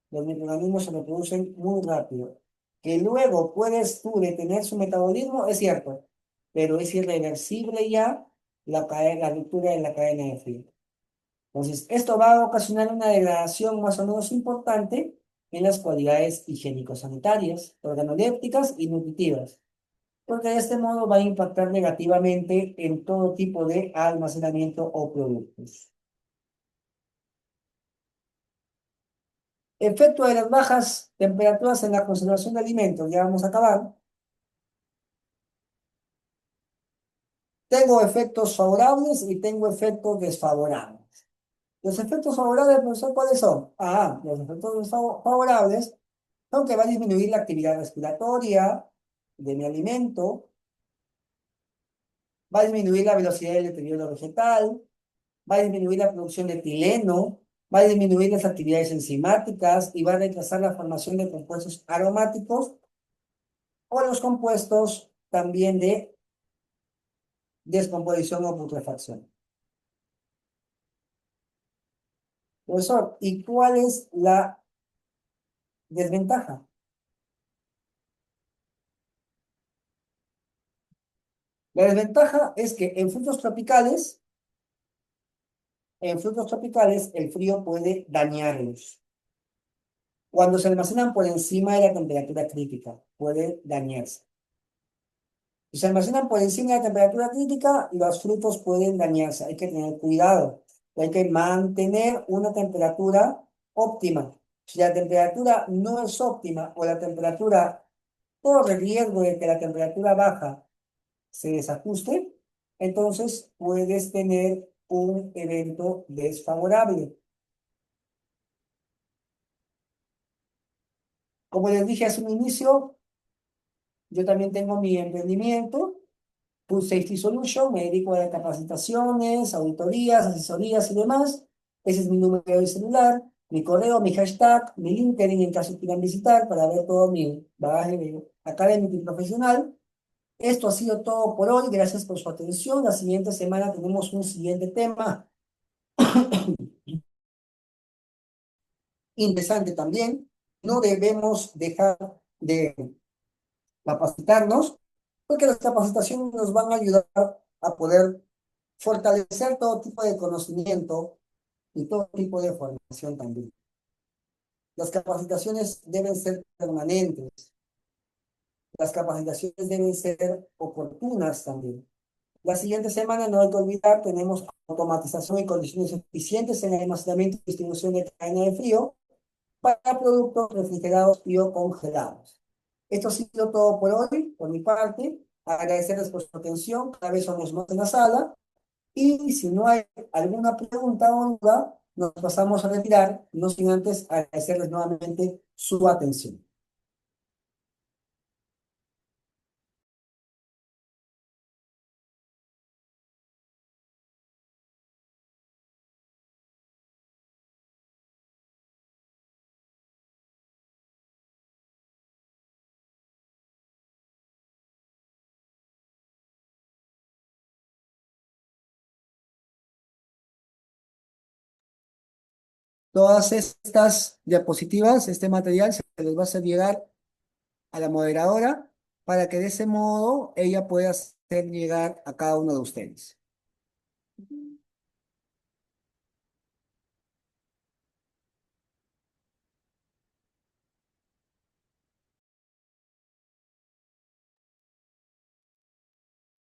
Los microorganismos se reproducen muy rápido. Que luego puedes tú detener su metabolismo, es cierto, pero es irreversible ya la ruptura de la cadena de frío. Entonces, esto va a ocasionar una degradación más o menos importante en las cualidades higiénico-sanitarias, organolépticas y nutritivas, porque de este modo va a impactar negativamente en todo tipo de almacenamiento o productos. Efecto de las bajas temperaturas en la conservación de alimentos, ya vamos a acabar. Tengo efectos favorables y tengo efectos desfavorables. Los efectos favorables, profesor, ¿cuáles son? Los efectos favorables son que va a disminuir la actividad respiratoria de mi alimento, Va a disminuir la velocidad del deterioro vegetal, va a disminuir la producción de etileno, va a disminuir las actividades enzimáticas y va a retrasar la formación de compuestos aromáticos o los compuestos también de descomposición o putrefacción. Profesor, ¿y cuál es la desventaja? La desventaja es que en frutos tropicales el frío puede dañarlos. Cuando se almacenan por encima de la temperatura crítica, puede dañarse. Si se almacenan por encima de la temperatura crítica, los frutos pueden dañarse. Hay que tener cuidado. Hay que mantener una temperatura óptima. Si la temperatura no es óptima o la temperatura corre riesgo de que la temperatura baja se desajuste, entonces puedes tener un evento desfavorable. Como les dije hace un inicio, yo también tengo mi emprendimiento, Food Safety Solution, me dedico a capacitaciones, auditorías, asesorías y demás. Ese es mi número de celular, mi correo, mi hashtag, mi LinkedIn en caso quieran visitar para ver todo mi bagaje académico y profesional. Esto ha sido todo por hoy. Gracias por su atención. La siguiente semana tenemos un siguiente tema interesante también. No debemos dejar de capacitarnos porque las capacitaciones nos van a ayudar a poder fortalecer todo tipo de conocimiento y todo tipo de formación también. Las capacitaciones deben ser permanentes. Las capacitaciones deben ser oportunas también. La siguiente semana, no hay que olvidar, tenemos automatización y condiciones eficientes en el almacenamiento y distribución de cadena de frío para productos refrigerados y o congelados. Esto ha sido todo por hoy, por mi parte. Agradecerles por su atención. Cada vez somos más en la sala. Y si no hay alguna pregunta o duda, nos pasamos a retirar, no sin antes agradecerles nuevamente su atención. Todas estas diapositivas, este material, se les va a hacer llegar a la moderadora para que de ese modo ella pueda hacer llegar a cada uno de ustedes.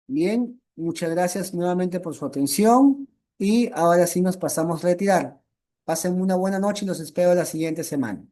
Bien, muchas gracias nuevamente por su atención y ahora sí nos pasamos a retirar. Pasen una buena noche y los espero la siguiente semana.